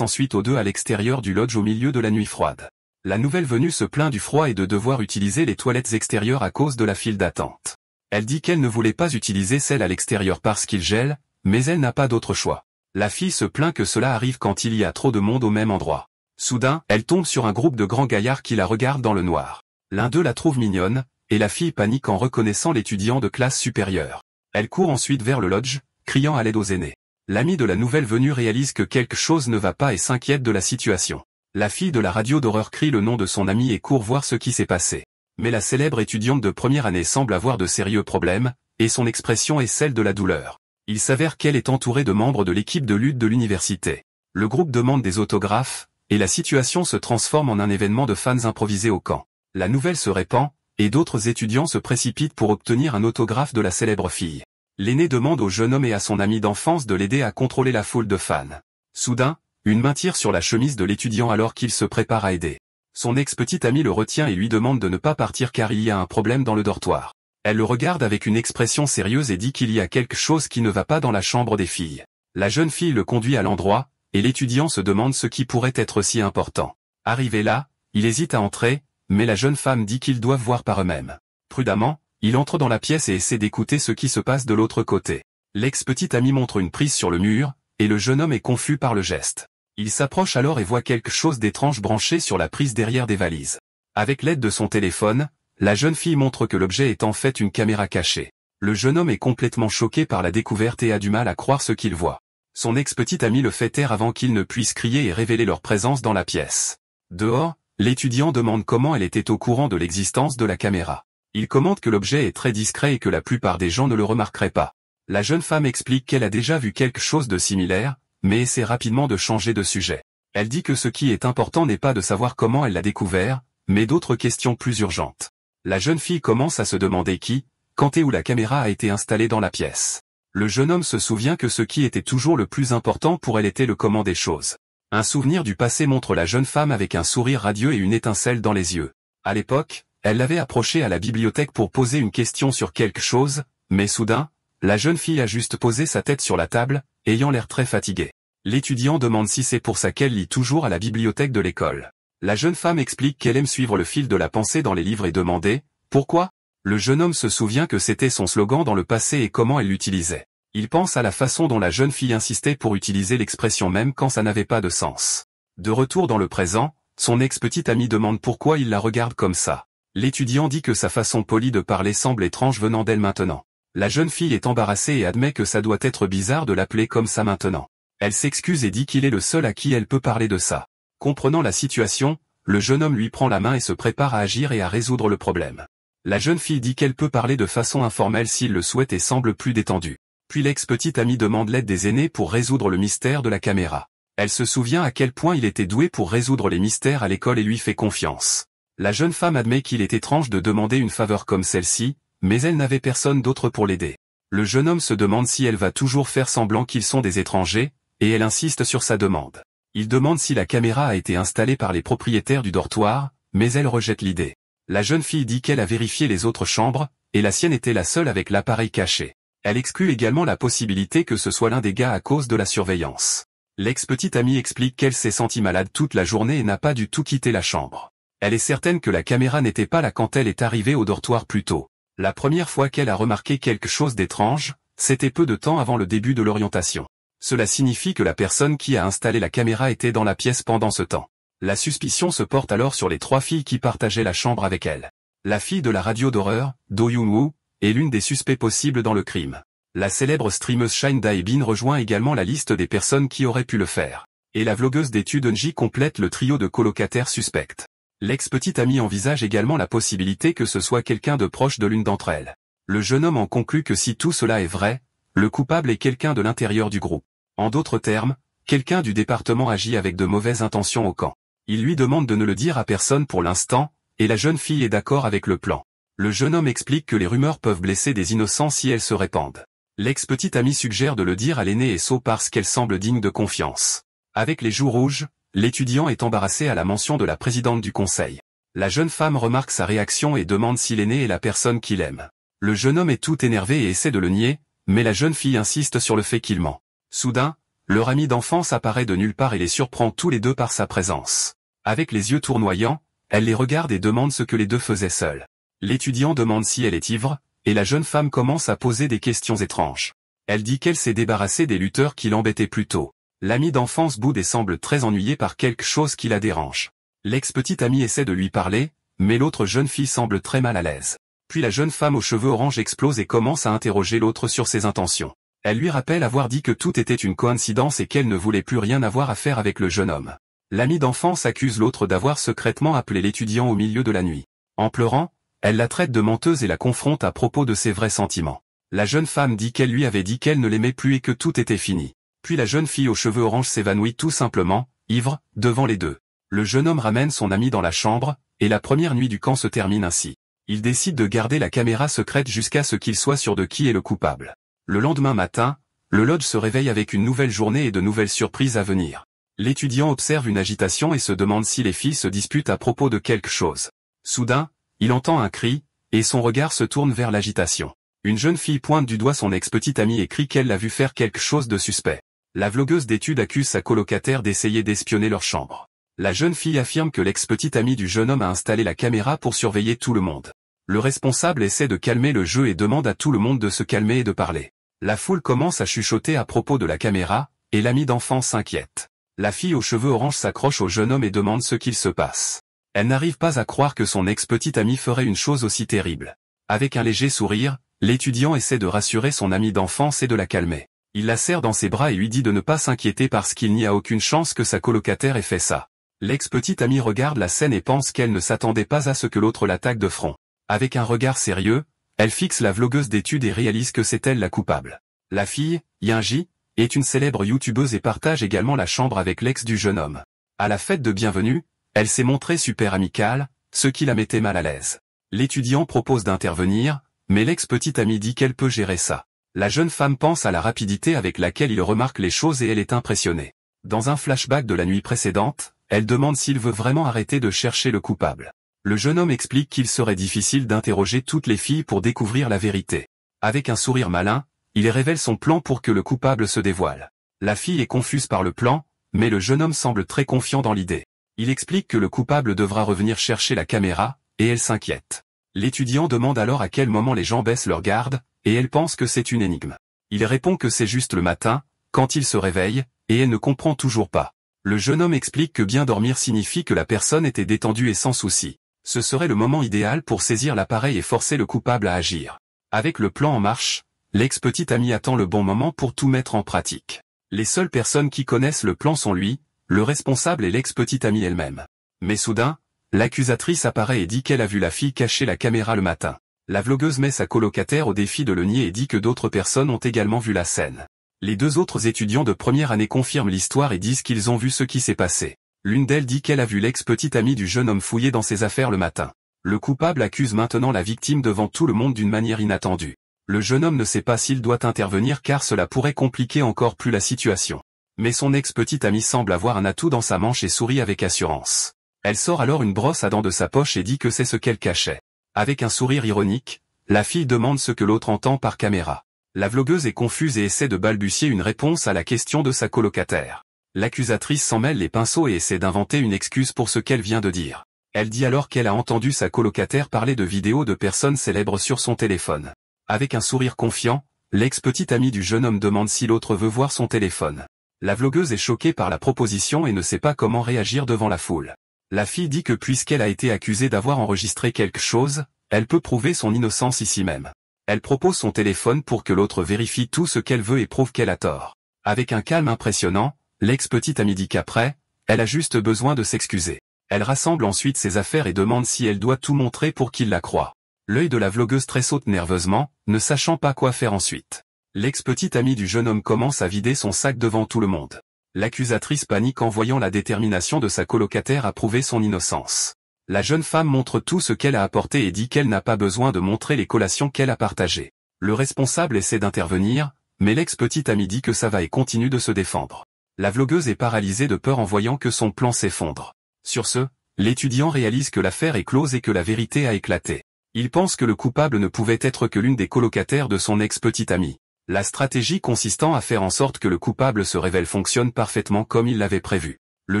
Speaker 1: ensuite aux deux à l'extérieur du lodge au milieu de la nuit froide. La nouvelle venue se plaint du froid et de devoir utiliser les toilettes extérieures à cause de la file d'attente. Elle dit qu'elle ne voulait pas utiliser celle à l'extérieur parce qu'il gèle, mais elle n'a pas d'autre choix. La fille se plaint que cela arrive quand il y a trop de monde au même endroit. Soudain, elle tombe sur un groupe de grands gaillards qui la regardent dans le noir. L'un d'eux la trouve mignonne, et la fille panique en reconnaissant l'étudiant de classe supérieure. Elle court ensuite vers le lodge, criant à l'aide aux aînés. L'ami de la nouvelle venue réalise que quelque chose ne va pas et s'inquiète de la situation. La fille de la radio d'horreur crie le nom de son ami et court voir ce qui s'est passé. Mais la célèbre étudiante de première année semble avoir de sérieux problèmes, et son expression est celle de la douleur. Il s'avère qu'elle est entourée de membres de l'équipe de lutte de l'université. Le groupe demande des autographes, et la situation se transforme en un événement de fans improvisé au camp. La nouvelle se répand, et d'autres étudiants se précipitent pour obtenir un autographe de la célèbre fille. L'aîné demande au jeune homme et à son ami d'enfance de l'aider à contrôler la foule de fans. Soudain, une main tire sur la chemise de l'étudiant alors qu'il se prépare à aider. Son ex-petit ami le retient et lui demande de ne pas partir car il y a un problème dans le dortoir. Elle le regarde avec une expression sérieuse et dit qu'il y a quelque chose qui ne va pas dans la chambre des filles. La jeune fille le conduit à l'endroit, et l'étudiant se demande ce qui pourrait être si important. Arrivé là, il hésite à entrer, mais la jeune femme dit qu'ils doivent voir par eux-mêmes. Prudemment, il entre dans la pièce et essaie d'écouter ce qui se passe de l'autre côté. L'ex-petit ami montre une prise sur le mur, et le jeune homme est confus par le geste. Il s'approche alors et voit quelque chose d'étrange branché sur la prise derrière des valises. Avec l'aide de son téléphone, la jeune fille montre que l'objet est en fait une caméra cachée. Le jeune homme est complètement choqué par la découverte et a du mal à croire ce qu'il voit. Son ex-petit ami le fait taire avant qu'il ne puisse crier et révéler leur présence dans la pièce. Dehors, l'étudiant demande comment elle était au courant de l'existence de la caméra. Il commente que l'objet est très discret et que la plupart des gens ne le remarqueraient pas. La jeune femme explique qu'elle a déjà vu quelque chose de similaire, mais essaie rapidement de changer de sujet. Elle dit que ce qui est important n'est pas de savoir comment elle l'a découvert, mais d'autres questions plus urgentes. La jeune fille commence à se demander qui, quand et où la caméra a été installée dans la pièce. Le jeune homme se souvient que ce qui était toujours le plus important pour elle était le comment des choses. Un souvenir du passé montre la jeune femme avec un sourire radieux et une étincelle dans les yeux. À l'époque, elle l'avait approché à la bibliothèque pour poser une question sur quelque chose, mais soudain, la jeune fille a juste posé sa tête sur la table, ayant l'air très fatiguée. L'étudiant demande si c'est pour ça qu'elle lit toujours à la bibliothèque de l'école. La jeune femme explique qu'elle aime suivre le fil de la pensée dans les livres et demander « Pourquoi ?» Le jeune homme se souvient que c'était son slogan dans le passé et comment elle l'utilisait. Il pense à la façon dont la jeune fille insistait pour utiliser l'expression même quand ça n'avait pas de sens. De retour dans le présent, son ex-petit ami demande pourquoi il la regarde comme ça. L'étudiant dit que sa façon polie de parler semble étrange venant d'elle maintenant. La jeune fille est embarrassée et admet que ça doit être bizarre de l'appeler comme ça maintenant. Elle s'excuse et dit qu'il est le seul à qui elle peut parler de ça. Comprenant la situation, le jeune homme lui prend la main et se prépare à agir et à résoudre le problème. La jeune fille dit qu'elle peut parler de façon informelle s'il le souhaite et semble plus détendue. Puis l'ex-petit ami demande l'aide des aînés pour résoudre le mystère de la caméra. Elle se souvient à quel point il était doué pour résoudre les mystères à l'école et lui fait confiance. La jeune femme admet qu'il est étrange de demander une faveur comme celle-ci, mais elle n'avait personne d'autre pour l'aider. Le jeune homme se demande si elle va toujours faire semblant qu'ils sont des étrangers, et elle insiste sur sa demande. Il demande si la caméra a été installée par les propriétaires du dortoir, mais elle rejette l'idée. La jeune fille dit qu'elle a vérifié les autres chambres, et la sienne était la seule avec l'appareil caché. Elle exclut également la possibilité que ce soit l'un des gars à cause de la surveillance. L'ex-petite amie explique qu'elle s'est sentie malade toute la journée et n'a pas du tout quitté la chambre. Elle est certaine que la caméra n'était pas là quand elle est arrivée au dortoir plus tôt. La première fois qu'elle a remarqué quelque chose d'étrange, c'était peu de temps avant le début de l'orientation. Cela signifie que la personne qui a installé la caméra était dans la pièce pendant ce temps. La suspicion se porte alors sur les trois filles qui partageaient la chambre avec elle. La fille de la radio d'horreur, Do Yoon-woo, est l'une des suspects possibles dans le crime. La célèbre streameuse Shine Dae-bin rejoint également la liste des personnes qui auraient pu le faire. Et la vlogueuse d'études Eunji complète le trio de colocataires suspects. L'ex-petite amie envisage également la possibilité que ce soit quelqu'un de proche de l'une d'entre elles. Le jeune homme en conclut que si tout cela est vrai, le coupable est quelqu'un de l'intérieur du groupe. En d'autres termes, quelqu'un du département agit avec de mauvaises intentions au camp. Il lui demande de ne le dire à personne pour l'instant, et la jeune fille est d'accord avec le plan. Le jeune homme explique que les rumeurs peuvent blesser des innocents si elles se répandent. L'ex-petite amie suggère de le dire à l'aîné et So parce qu'elle semble digne de confiance. Avec les joues rouges, l'étudiant est embarrassé à la mention de la présidente du conseil. La jeune femme remarque sa réaction et demande si l'aîné est la personne qu'il aime. Le jeune homme est tout énervé et essaie de le nier, mais la jeune fille insiste sur le fait qu'il ment. Soudain, leur ami d'enfance apparaît de nulle part et les surprend tous les deux par sa présence. Avec les yeux tournoyants, elle les regarde et demande ce que les deux faisaient seuls. L'étudiant demande si elle est ivre, et la jeune femme commence à poser des questions étranges. Elle dit qu'elle s'est débarrassée des lutteurs qui l'embêtaient plus tôt. L'ami d'enfance boude et semble très ennuyé par quelque chose qui la dérange. L'ex-petite amie essaie de lui parler, mais l'autre jeune fille semble très mal à l'aise. Puis la jeune femme aux cheveux orange explose et commence à interroger l'autre sur ses intentions. Elle lui rappelle avoir dit que tout était une coïncidence et qu'elle ne voulait plus rien avoir à faire avec le jeune homme. L'ami d'enfance accuse l'autre d'avoir secrètement appelé l'étudiant au milieu de la nuit. En pleurant, elle la traite de menteuse et la confronte à propos de ses vrais sentiments. La jeune femme dit qu'elle lui avait dit qu'elle ne l'aimait plus et que tout était fini. Puis la jeune fille aux cheveux orange s'évanouit tout simplement, ivre, devant les deux. Le jeune homme ramène son ami dans la chambre, et la première nuit du camp se termine ainsi. Il décide de garder la caméra secrète jusqu'à ce qu'il soit sûr de qui est le coupable. Le lendemain matin, le lodge se réveille avec une nouvelle journée et de nouvelles surprises à venir. L'étudiant observe une agitation et se demande si les filles se disputent à propos de quelque chose. Soudain, il entend un cri, et son regard se tourne vers l'agitation. Une jeune fille pointe du doigt son ex-petite amie et crie qu'elle l'a vu faire quelque chose de suspect. La vlogueuse d'études accuse sa colocataire d'essayer d'espionner leur chambre. La jeune fille affirme que l'ex-petite amie du jeune homme a installé la caméra pour surveiller tout le monde. Le responsable essaie de calmer le jeu et demande à tout le monde de se calmer et de parler. La foule commence à chuchoter à propos de la caméra, et l'ami d'enfance s'inquiète. La fille aux cheveux orange s'accroche au jeune homme et demande ce qu'il se passe. Elle n'arrive pas à croire que son ex-petite amie ferait une chose aussi terrible. Avec un léger sourire, l'étudiant essaie de rassurer son ami d'enfance et de la calmer. Il la serre dans ses bras et lui dit de ne pas s'inquiéter parce qu'il n'y a aucune chance que sa colocataire ait fait ça. L'ex-petite amie regarde la scène et pense qu'elle ne s'attendait pas à ce que l'autre l'attaque de front. Avec un regard sérieux, elle fixe la vlogueuse d'études et réalise que c'est elle la coupable. La fille, Yinji, est une célèbre youtubeuse et partage également la chambre avec l'ex du jeune homme. À la fête de bienvenue, elle s'est montrée super amicale, ce qui la mettait mal à l'aise. L'étudiant propose d'intervenir, mais l'ex-petite amie dit qu'elle peut gérer ça. La jeune femme pense à la rapidité avec laquelle il remarque les choses et elle est impressionnée. Dans un flashback de la nuit précédente, elle demande s'il veut vraiment arrêter de chercher le coupable. Le jeune homme explique qu'il serait difficile d'interroger toutes les filles pour découvrir la vérité. Avec un sourire malin, il révèle son plan pour que le coupable se dévoile. La fille est confuse par le plan, mais le jeune homme semble très confiant dans l'idée. Il explique que le coupable devra revenir chercher la caméra, et elle s'inquiète. L'étudiant demande alors à quel moment les gens baissent leur garde, et elle pense que c'est une énigme. Il répond que c'est juste le matin, quand il se réveille, et elle ne comprend toujours pas. Le jeune homme explique que bien dormir signifie que la personne était détendue et sans souci. Ce serait le moment idéal pour saisir l'appareil et forcer le coupable à agir. Avec le plan en marche, l'ex-petite amie attend le bon moment pour tout mettre en pratique. Les seules personnes qui connaissent le plan sont lui, le responsable et l'ex-petite amie elle-même. Mais soudain, l'accusatrice apparaît et dit qu'elle a vu la fille cacher la caméra le matin. La vlogueuse met sa colocataire au défi de le nier et dit que d'autres personnes ont également vu la scène. Les deux autres étudiants de première année confirment l'histoire et disent qu'ils ont vu ce qui s'est passé. L'une d'elles dit qu'elle a vu l'ex-petite amie du jeune homme fouiller dans ses affaires le matin. Le coupable accuse maintenant la victime devant tout le monde d'une manière inattendue. Le jeune homme ne sait pas s'il doit intervenir car cela pourrait compliquer encore plus la situation. Mais son ex-petite amie semble avoir un atout dans sa manche et sourit avec assurance. Elle sort alors une brosse à dents de sa poche et dit que c'est ce qu'elle cachait. Avec un sourire ironique, la fille demande ce que l'autre entend par caméra. La vlogueuse est confuse et essaie de balbutier une réponse à la question de sa colocataire. L'accusatrice s'en mêle les pinceaux et essaie d'inventer une excuse pour ce qu'elle vient de dire. Elle dit alors qu'elle a entendu sa colocataire parler de vidéos de personnes célèbres sur son téléphone. Avec un sourire confiant, l'ex-petite amie du jeune homme demande si l'autre veut voir son téléphone. La vlogueuse est choquée par la proposition et ne sait pas comment réagir devant la foule. La fille dit que puisqu'elle a été accusée d'avoir enregistré quelque chose, elle peut prouver son innocence ici même. Elle propose son téléphone pour que l'autre vérifie tout ce qu'elle veut et prouve qu'elle a tort. Avec un calme impressionnant, l'ex-petite amie dit qu'après, elle a juste besoin de s'excuser. Elle rassemble ensuite ses affaires et demande si elle doit tout montrer pour qu'il la croie. L'œil de la vlogueuse tressaute nerveusement, ne sachant pas quoi faire ensuite. L'ex-petite amie du jeune homme commence à vider son sac devant tout le monde. L'accusatrice panique en voyant la détermination de sa colocataire à prouver son innocence. La jeune femme montre tout ce qu'elle a apporté et dit qu'elle n'a pas besoin de montrer les collations qu'elle a partagées. Le responsable essaie d'intervenir, mais l'ex-petite amie dit que ça va et continue de se défendre. La vlogueuse est paralysée de peur en voyant que son plan s'effondre. Sur ce, l'étudiant réalise que l'affaire est close et que la vérité a éclaté. Il pense que le coupable ne pouvait être que l'une des colocataires de son ex-petite amie. La stratégie consistant à faire en sorte que le coupable se révèle fonctionne parfaitement comme il l'avait prévu. Le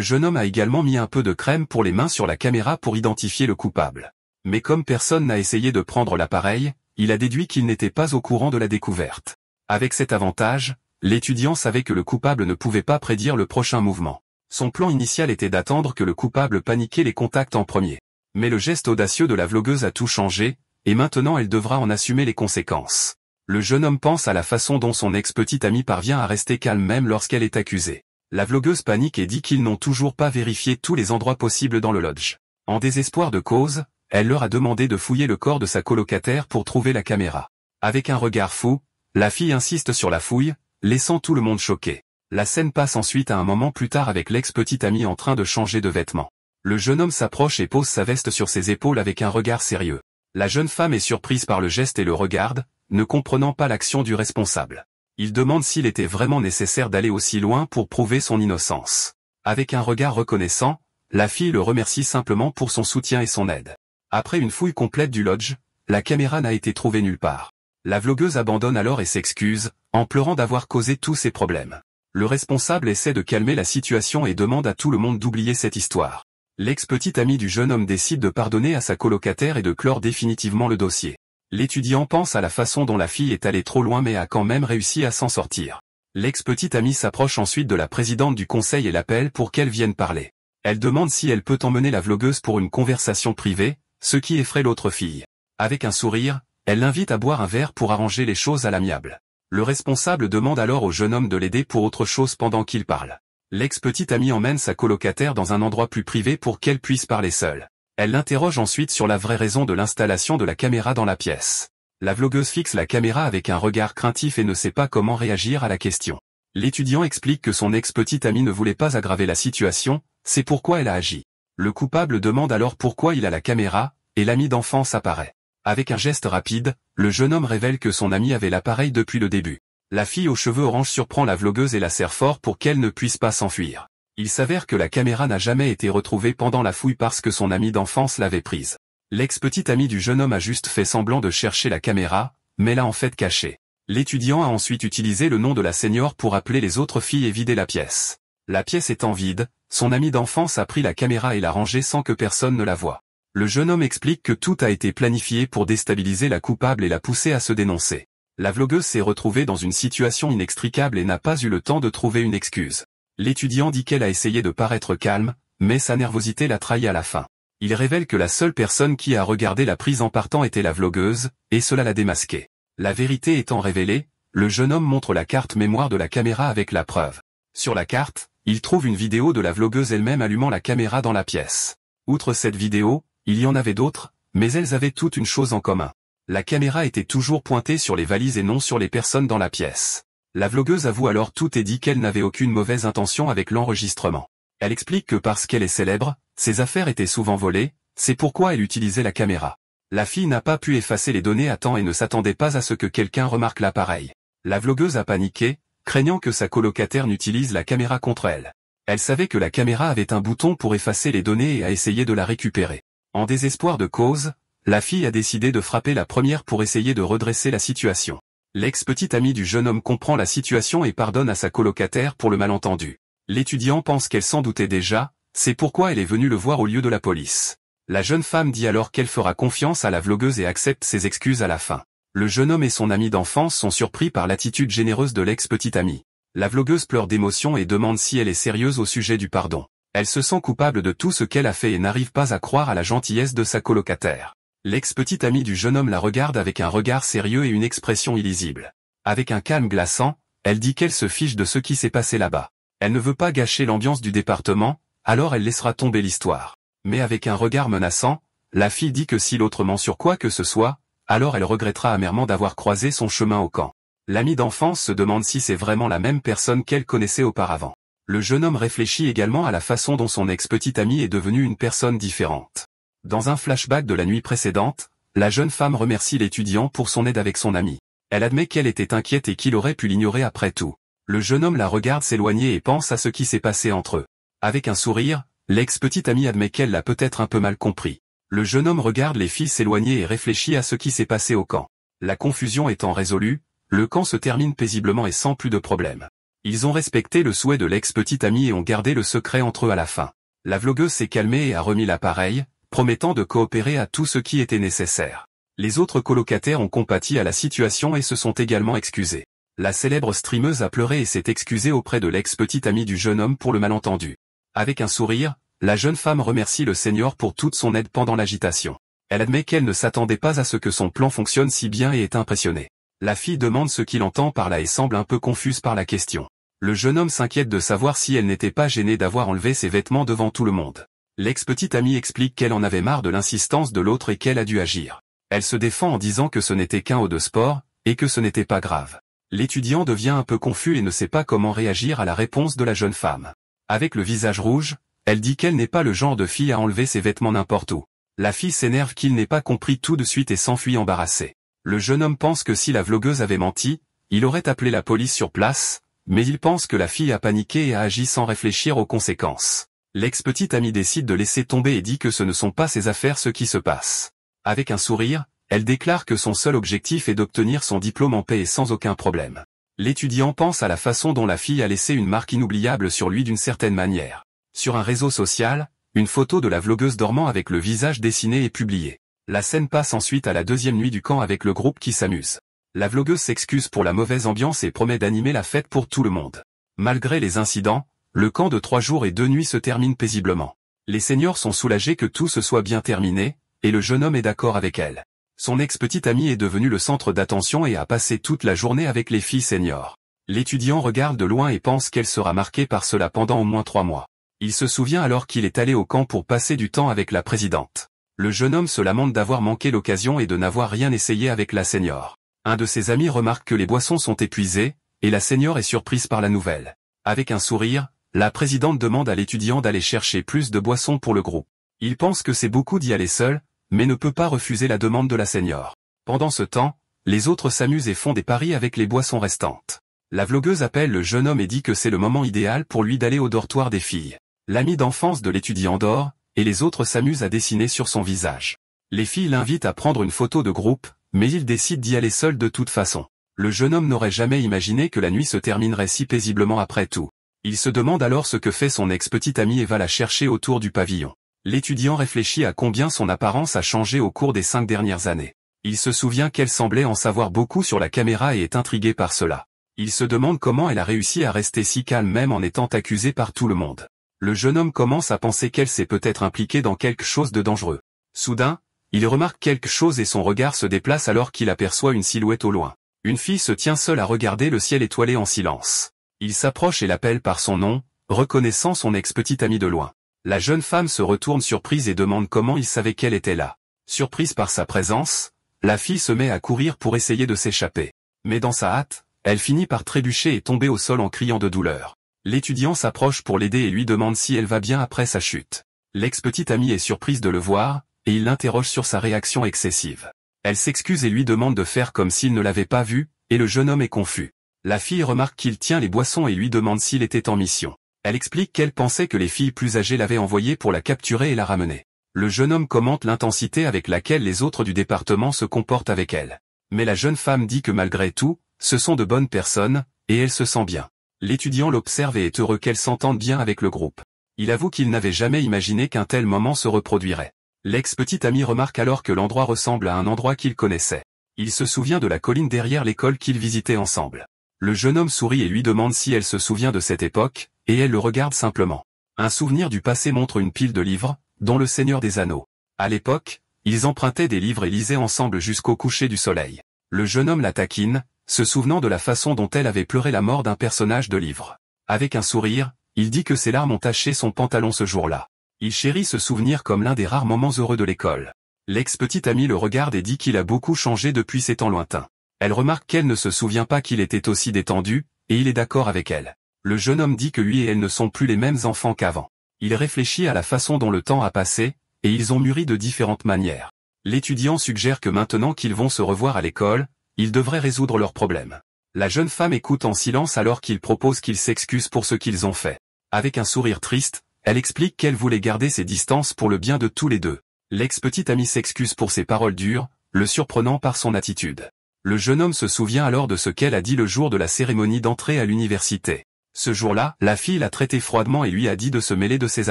Speaker 1: jeune homme a également mis un peu de crème pour les mains sur la caméra pour identifier le coupable. Mais comme personne n'a essayé de prendre l'appareil, il a déduit qu'il n'était pas au courant de la découverte. Avec cet avantage, l'étudiant savait que le coupable ne pouvait pas prédire le prochain mouvement. Son plan initial était d'attendre que le coupable panique les contacts en premier. Mais le geste audacieux de la vlogueuse a tout changé, et maintenant elle devra en assumer les conséquences. Le jeune homme pense à la façon dont son ex-petite amie parvient à rester calme même lorsqu'elle est accusée. La vlogueuse panique et dit qu'ils n'ont toujours pas vérifié tous les endroits possibles dans le lodge. En désespoir de cause, elle leur a demandé de fouiller le corps de sa colocataire pour trouver la caméra. Avec un regard fou, la fille insiste sur la fouille, laissant tout le monde choqué. La scène passe ensuite à un moment plus tard avec l'ex-petite amie en train de changer de vêtements. Le jeune homme s'approche et pose sa veste sur ses épaules avec un regard sérieux. La jeune femme est surprise par le geste et le regarde, ne comprenant pas l'action du responsable. Il demande s'il était vraiment nécessaire d'aller aussi loin pour prouver son innocence. Avec un regard reconnaissant, la fille le remercie simplement pour son soutien et son aide. Après une fouille complète du lodge, la caméra n'a été trouvée nulle part. La vlogueuse abandonne alors et s'excuse, en pleurant d'avoir causé tous ces problèmes. Le responsable essaie de calmer la situation et demande à tout le monde d'oublier cette histoire. L'ex-petite amie du jeune homme décide de pardonner à sa colocataire et de clore définitivement le dossier. L'étudiant pense à la façon dont la fille est allée trop loin mais a quand même réussi à s'en sortir. L'ex-petite amie s'approche ensuite de la présidente du conseil et l'appelle pour qu'elle vienne parler. Elle demande si elle peut emmener la vlogueuse pour une conversation privée, ce qui effraie l'autre fille. Avec un sourire, elle l'invite à boire un verre pour arranger les choses à l'amiable. Le responsable demande alors au jeune homme de l'aider pour autre chose pendant qu'il parle. L'ex-petite amie emmène sa colocataire dans un endroit plus privé pour qu'elle puisse parler seule. Elle l'interroge ensuite sur la vraie raison de l'installation de la caméra dans la pièce. La vlogueuse fixe la caméra avec un regard craintif et ne sait pas comment réagir à la question. L'étudiant explique que son ex-petite amie ne voulait pas aggraver la situation, c'est pourquoi elle a agi. Le coupable demande alors pourquoi il a la caméra, et l'ami d'enfance apparaît. Avec un geste rapide, le jeune homme révèle que son ami avait l'appareil depuis le début. La fille aux cheveux orange surprend la vlogueuse et la serre fort pour qu'elle ne puisse pas s'enfuir. Il s'avère que la caméra n'a jamais été retrouvée pendant la fouille parce que son ami d'enfance l'avait prise. L'ex-petite amie du jeune homme a juste fait semblant de chercher la caméra, mais l'a en fait cachée. L'étudiant a ensuite utilisé le nom de la senior pour appeler les autres filles et vider la pièce. La pièce étant vide, son ami d'enfance a pris la caméra et l'a rangée sans que personne ne la voie. Le jeune homme explique que tout a été planifié pour déstabiliser la coupable et la pousser à se dénoncer. La vlogueuse s'est retrouvée dans une situation inextricable et n'a pas eu le temps de trouver une excuse. L'étudiant dit qu'elle a essayé de paraître calme, mais sa nervosité l'a trahi à la fin. Il révèle que la seule personne qui a regardé la prise en partant était la vlogueuse, et cela l'a démasqué. La vérité étant révélée, le jeune homme montre la carte mémoire de la caméra avec la preuve. Sur la carte, il trouve une vidéo de la vlogueuse elle-même allumant la caméra dans la pièce. Outre cette vidéo, il y en avait d'autres, mais elles avaient toutes une chose en commun. La caméra était toujours pointée sur les valises et non sur les personnes dans la pièce. La vlogueuse avoue alors tout et dit qu'elle n'avait aucune mauvaise intention avec l'enregistrement. Elle explique que parce qu'elle est célèbre, ses affaires étaient souvent volées, c'est pourquoi elle utilisait la caméra. La fille n'a pas pu effacer les données à temps et ne s'attendait pas à ce que quelqu'un remarque l'appareil. La vlogueuse a paniqué, craignant que sa colocataire n'utilise la caméra contre elle. Elle savait que la caméra avait un bouton pour effacer les données et a essayé de la récupérer. En désespoir de cause, la fille a décidé de frapper la première pour essayer de redresser la situation. L'ex-petite amie du jeune homme comprend la situation et pardonne à sa colocataire pour le malentendu. L'étudiant pense qu'elle s'en doutait déjà, c'est pourquoi elle est venue le voir au lieu de la police. La jeune femme dit alors qu'elle fera confiance à la vlogueuse et accepte ses excuses à la fin. Le jeune homme et son ami d'enfance sont surpris par l'attitude généreuse de l'ex-petite amie. La vlogueuse pleure d'émotion et demande si elle est sérieuse au sujet du pardon. Elle se sent coupable de tout ce qu'elle a fait et n'arrive pas à croire à la gentillesse de sa colocataire. L'ex-petite amie du jeune homme la regarde avec un regard sérieux et une expression illisible. Avec un calme glaçant, elle dit qu'elle se fiche de ce qui s'est passé là-bas. Elle ne veut pas gâcher l'ambiance du département, alors elle laissera tomber l'histoire. Mais avec un regard menaçant, la fille dit que si l'autre ment sur quoi que ce soit, alors elle regrettera amèrement d'avoir croisé son chemin au camp. L'amie d'enfance se demande si c'est vraiment la même personne qu'elle connaissait auparavant. Le jeune homme réfléchit également à la façon dont son ex-petite amie est devenue une personne différente. Dans un flashback de la nuit précédente, la jeune femme remercie l'étudiant pour son aide avec son ami. Elle admet qu'elle était inquiète et qu'il aurait pu l'ignorer après tout. Le jeune homme la regarde s'éloigner et pense à ce qui s'est passé entre eux. Avec un sourire, l'ex-petite amie admet qu'elle l'a peut-être un peu mal compris. Le jeune homme regarde les filles s'éloigner et réfléchit à ce qui s'est passé au camp. La confusion étant résolue, le camp se termine paisiblement et sans plus de problème. Ils ont respecté le souhait de l'ex-petite amie et ont gardé le secret entre eux à la fin. La vlogueuse s'est calmée et a remis l'appareil, promettant de coopérer à tout ce qui était nécessaire. Les autres colocataires ont compati à la situation et se sont également excusés. La célèbre streameuse a pleuré et s'est excusée auprès de l'ex-petite amie du jeune homme pour le malentendu. Avec un sourire, la jeune femme remercie le senior pour toute son aide pendant l'agitation. Elle admet qu'elle ne s'attendait pas à ce que son plan fonctionne si bien et est impressionnée. La fille demande ce qu'il entend par là et semble un peu confuse par la question. Le jeune homme s'inquiète de savoir si elle n'était pas gênée d'avoir enlevé ses vêtements devant tout le monde. L'ex-petite amie explique qu'elle en avait marre de l'insistance de l'autre et qu'elle a dû agir. Elle se défend en disant que ce n'était qu'un haut de sport, et que ce n'était pas grave. L'étudiant devient un peu confus et ne sait pas comment réagir à la réponse de la jeune femme. Avec le visage rouge, elle dit qu'elle n'est pas le genre de fille à enlever ses vêtements n'importe où. La fille s'énerve qu'il n'ait pas compris tout de suite et s'enfuit embarrassée. Le jeune homme pense que si la vlogueuse avait menti, il aurait appelé la police sur place, mais il pense que la fille a paniqué et a agi sans réfléchir aux conséquences. L'ex-petite amie décide de laisser tomber et dit que ce ne sont pas ses affaires ce qui se passe. Avec un sourire, elle déclare que son seul objectif est d'obtenir son diplôme en paix et sans aucun problème. L'étudiant pense à la façon dont la fille a laissé une marque inoubliable sur lui d'une certaine manière. Sur un réseau social, une photo de la vlogueuse dormant avec le visage dessiné est publiée. La scène passe ensuite à la deuxième nuit du camp avec le groupe qui s'amuse. La vlogueuse s'excuse pour la mauvaise ambiance et promet d'animer la fête pour tout le monde. Malgré les incidents, le camp de 3 jours et 2 nuits se termine paisiblement. Les seniors sont soulagés que tout se soit bien terminé, et le jeune homme est d'accord avec elle. Son ex-petite amie est devenue le centre d'attention et a passé toute la journée avec les filles seniors. L'étudiant regarde de loin et pense qu'elle sera marquée par cela pendant au moins 3 mois. Il se souvient alors qu'il est allé au camp pour passer du temps avec la présidente. Le jeune homme se lamente d'avoir manqué l'occasion et de n'avoir rien essayé avec la senior. Un de ses amis remarque que les boissons sont épuisées, et la senior est surprise par la nouvelle. Avec un sourire, la présidente demande à l'étudiant d'aller chercher plus de boissons pour le groupe. Il pense que c'est beaucoup d'y aller seul, mais ne peut pas refuser la demande de la senior. Pendant ce temps, les autres s'amusent et font des paris avec les boissons restantes. La vlogueuse appelle le jeune homme et dit que c'est le moment idéal pour lui d'aller au dortoir des filles. L'ami d'enfance de l'étudiant dort, et les autres s'amusent à dessiner sur son visage. Les filles l'invitent à prendre une photo de groupe, mais il décide d'y aller seul de toute façon. Le jeune homme n'aurait jamais imaginé que la nuit se terminerait si paisiblement après tout. Il se demande alors ce que fait son ex-petite amie et va la chercher autour du pavillon. L'étudiant réfléchit à combien son apparence a changé au cours des 5 dernières années. Il se souvient qu'elle semblait en savoir beaucoup sur la caméra et est intrigué par cela. Il se demande comment elle a réussi à rester si calme même en étant accusée par tout le monde. Le jeune homme commence à penser qu'elle s'est peut-être impliquée dans quelque chose de dangereux. Soudain, il remarque quelque chose et son regard se déplace alors qu'il aperçoit une silhouette au loin. Une fille se tient seule à regarder le ciel étoilé en silence. Il s'approche et l'appelle par son nom, reconnaissant son ex-petite amie de loin. La jeune femme se retourne surprise et demande comment il savait qu'elle était là. Surprise par sa présence, la fille se met à courir pour essayer de s'échapper. Mais dans sa hâte, elle finit par trébucher et tomber au sol en criant de douleur. L'étudiant s'approche pour l'aider et lui demande si elle va bien après sa chute. L'ex-petite amie est surprise de le voir, et il l'interroge sur sa réaction excessive. Elle s'excuse et lui demande de faire comme s'il ne l'avait pas vu, et le jeune homme est confus. La fille remarque qu'il tient les boissons et lui demande s'il était en mission. Elle explique qu'elle pensait que les filles plus âgées l'avaient envoyé pour la capturer et la ramener. Le jeune homme commente l'intensité avec laquelle les autres du département se comportent avec elle. Mais la jeune femme dit que malgré tout, ce sont de bonnes personnes, et elle se sent bien. L'étudiant l'observe et est heureux qu'elle s'entende bien avec le groupe. Il avoue qu'il n'avait jamais imaginé qu'un tel moment se reproduirait. L'ex-petite amie remarque alors que l'endroit ressemble à un endroit qu'il connaissait. Il se souvient de la colline derrière l'école qu'ils visitaient ensemble. Le jeune homme sourit et lui demande si elle se souvient de cette époque, et elle le regarde simplement. Un souvenir du passé montre une pile de livres, dont le Seigneur des Anneaux. À l'époque, ils empruntaient des livres et lisaient ensemble jusqu'au coucher du soleil. Le jeune homme la taquine, se souvenant de la façon dont elle avait pleuré la mort d'un personnage de livre. Avec un sourire, il dit que ses larmes ont taché son pantalon ce jour-là. Il chérit ce souvenir comme l'un des rares moments heureux de l'école. L'ex-petite amie le regarde et dit qu'il a beaucoup changé depuis ces temps lointains. Elle remarque qu'elle ne se souvient pas qu'il était aussi détendu, et il est d'accord avec elle. Le jeune homme dit que lui et elle ne sont plus les mêmes enfants qu'avant. Il réfléchit à la façon dont le temps a passé, et ils ont mûri de différentes manières. L'étudiant suggère que maintenant qu'ils vont se revoir à l'école, ils devraient résoudre leurs problèmes. La jeune femme écoute en silence alors qu'il propose qu'ils s'excusent pour ce qu'ils ont fait. Avec un sourire triste, elle explique qu'elle voulait garder ses distances pour le bien de tous les deux. L'ex-petite amie s'excuse pour ses paroles dures, le surprenant par son attitude. Le jeune homme se souvient alors de ce qu'elle a dit le jour de la cérémonie d'entrée à l'université. Ce jour-là, la fille l'a traité froidement et lui a dit de se mêler de ses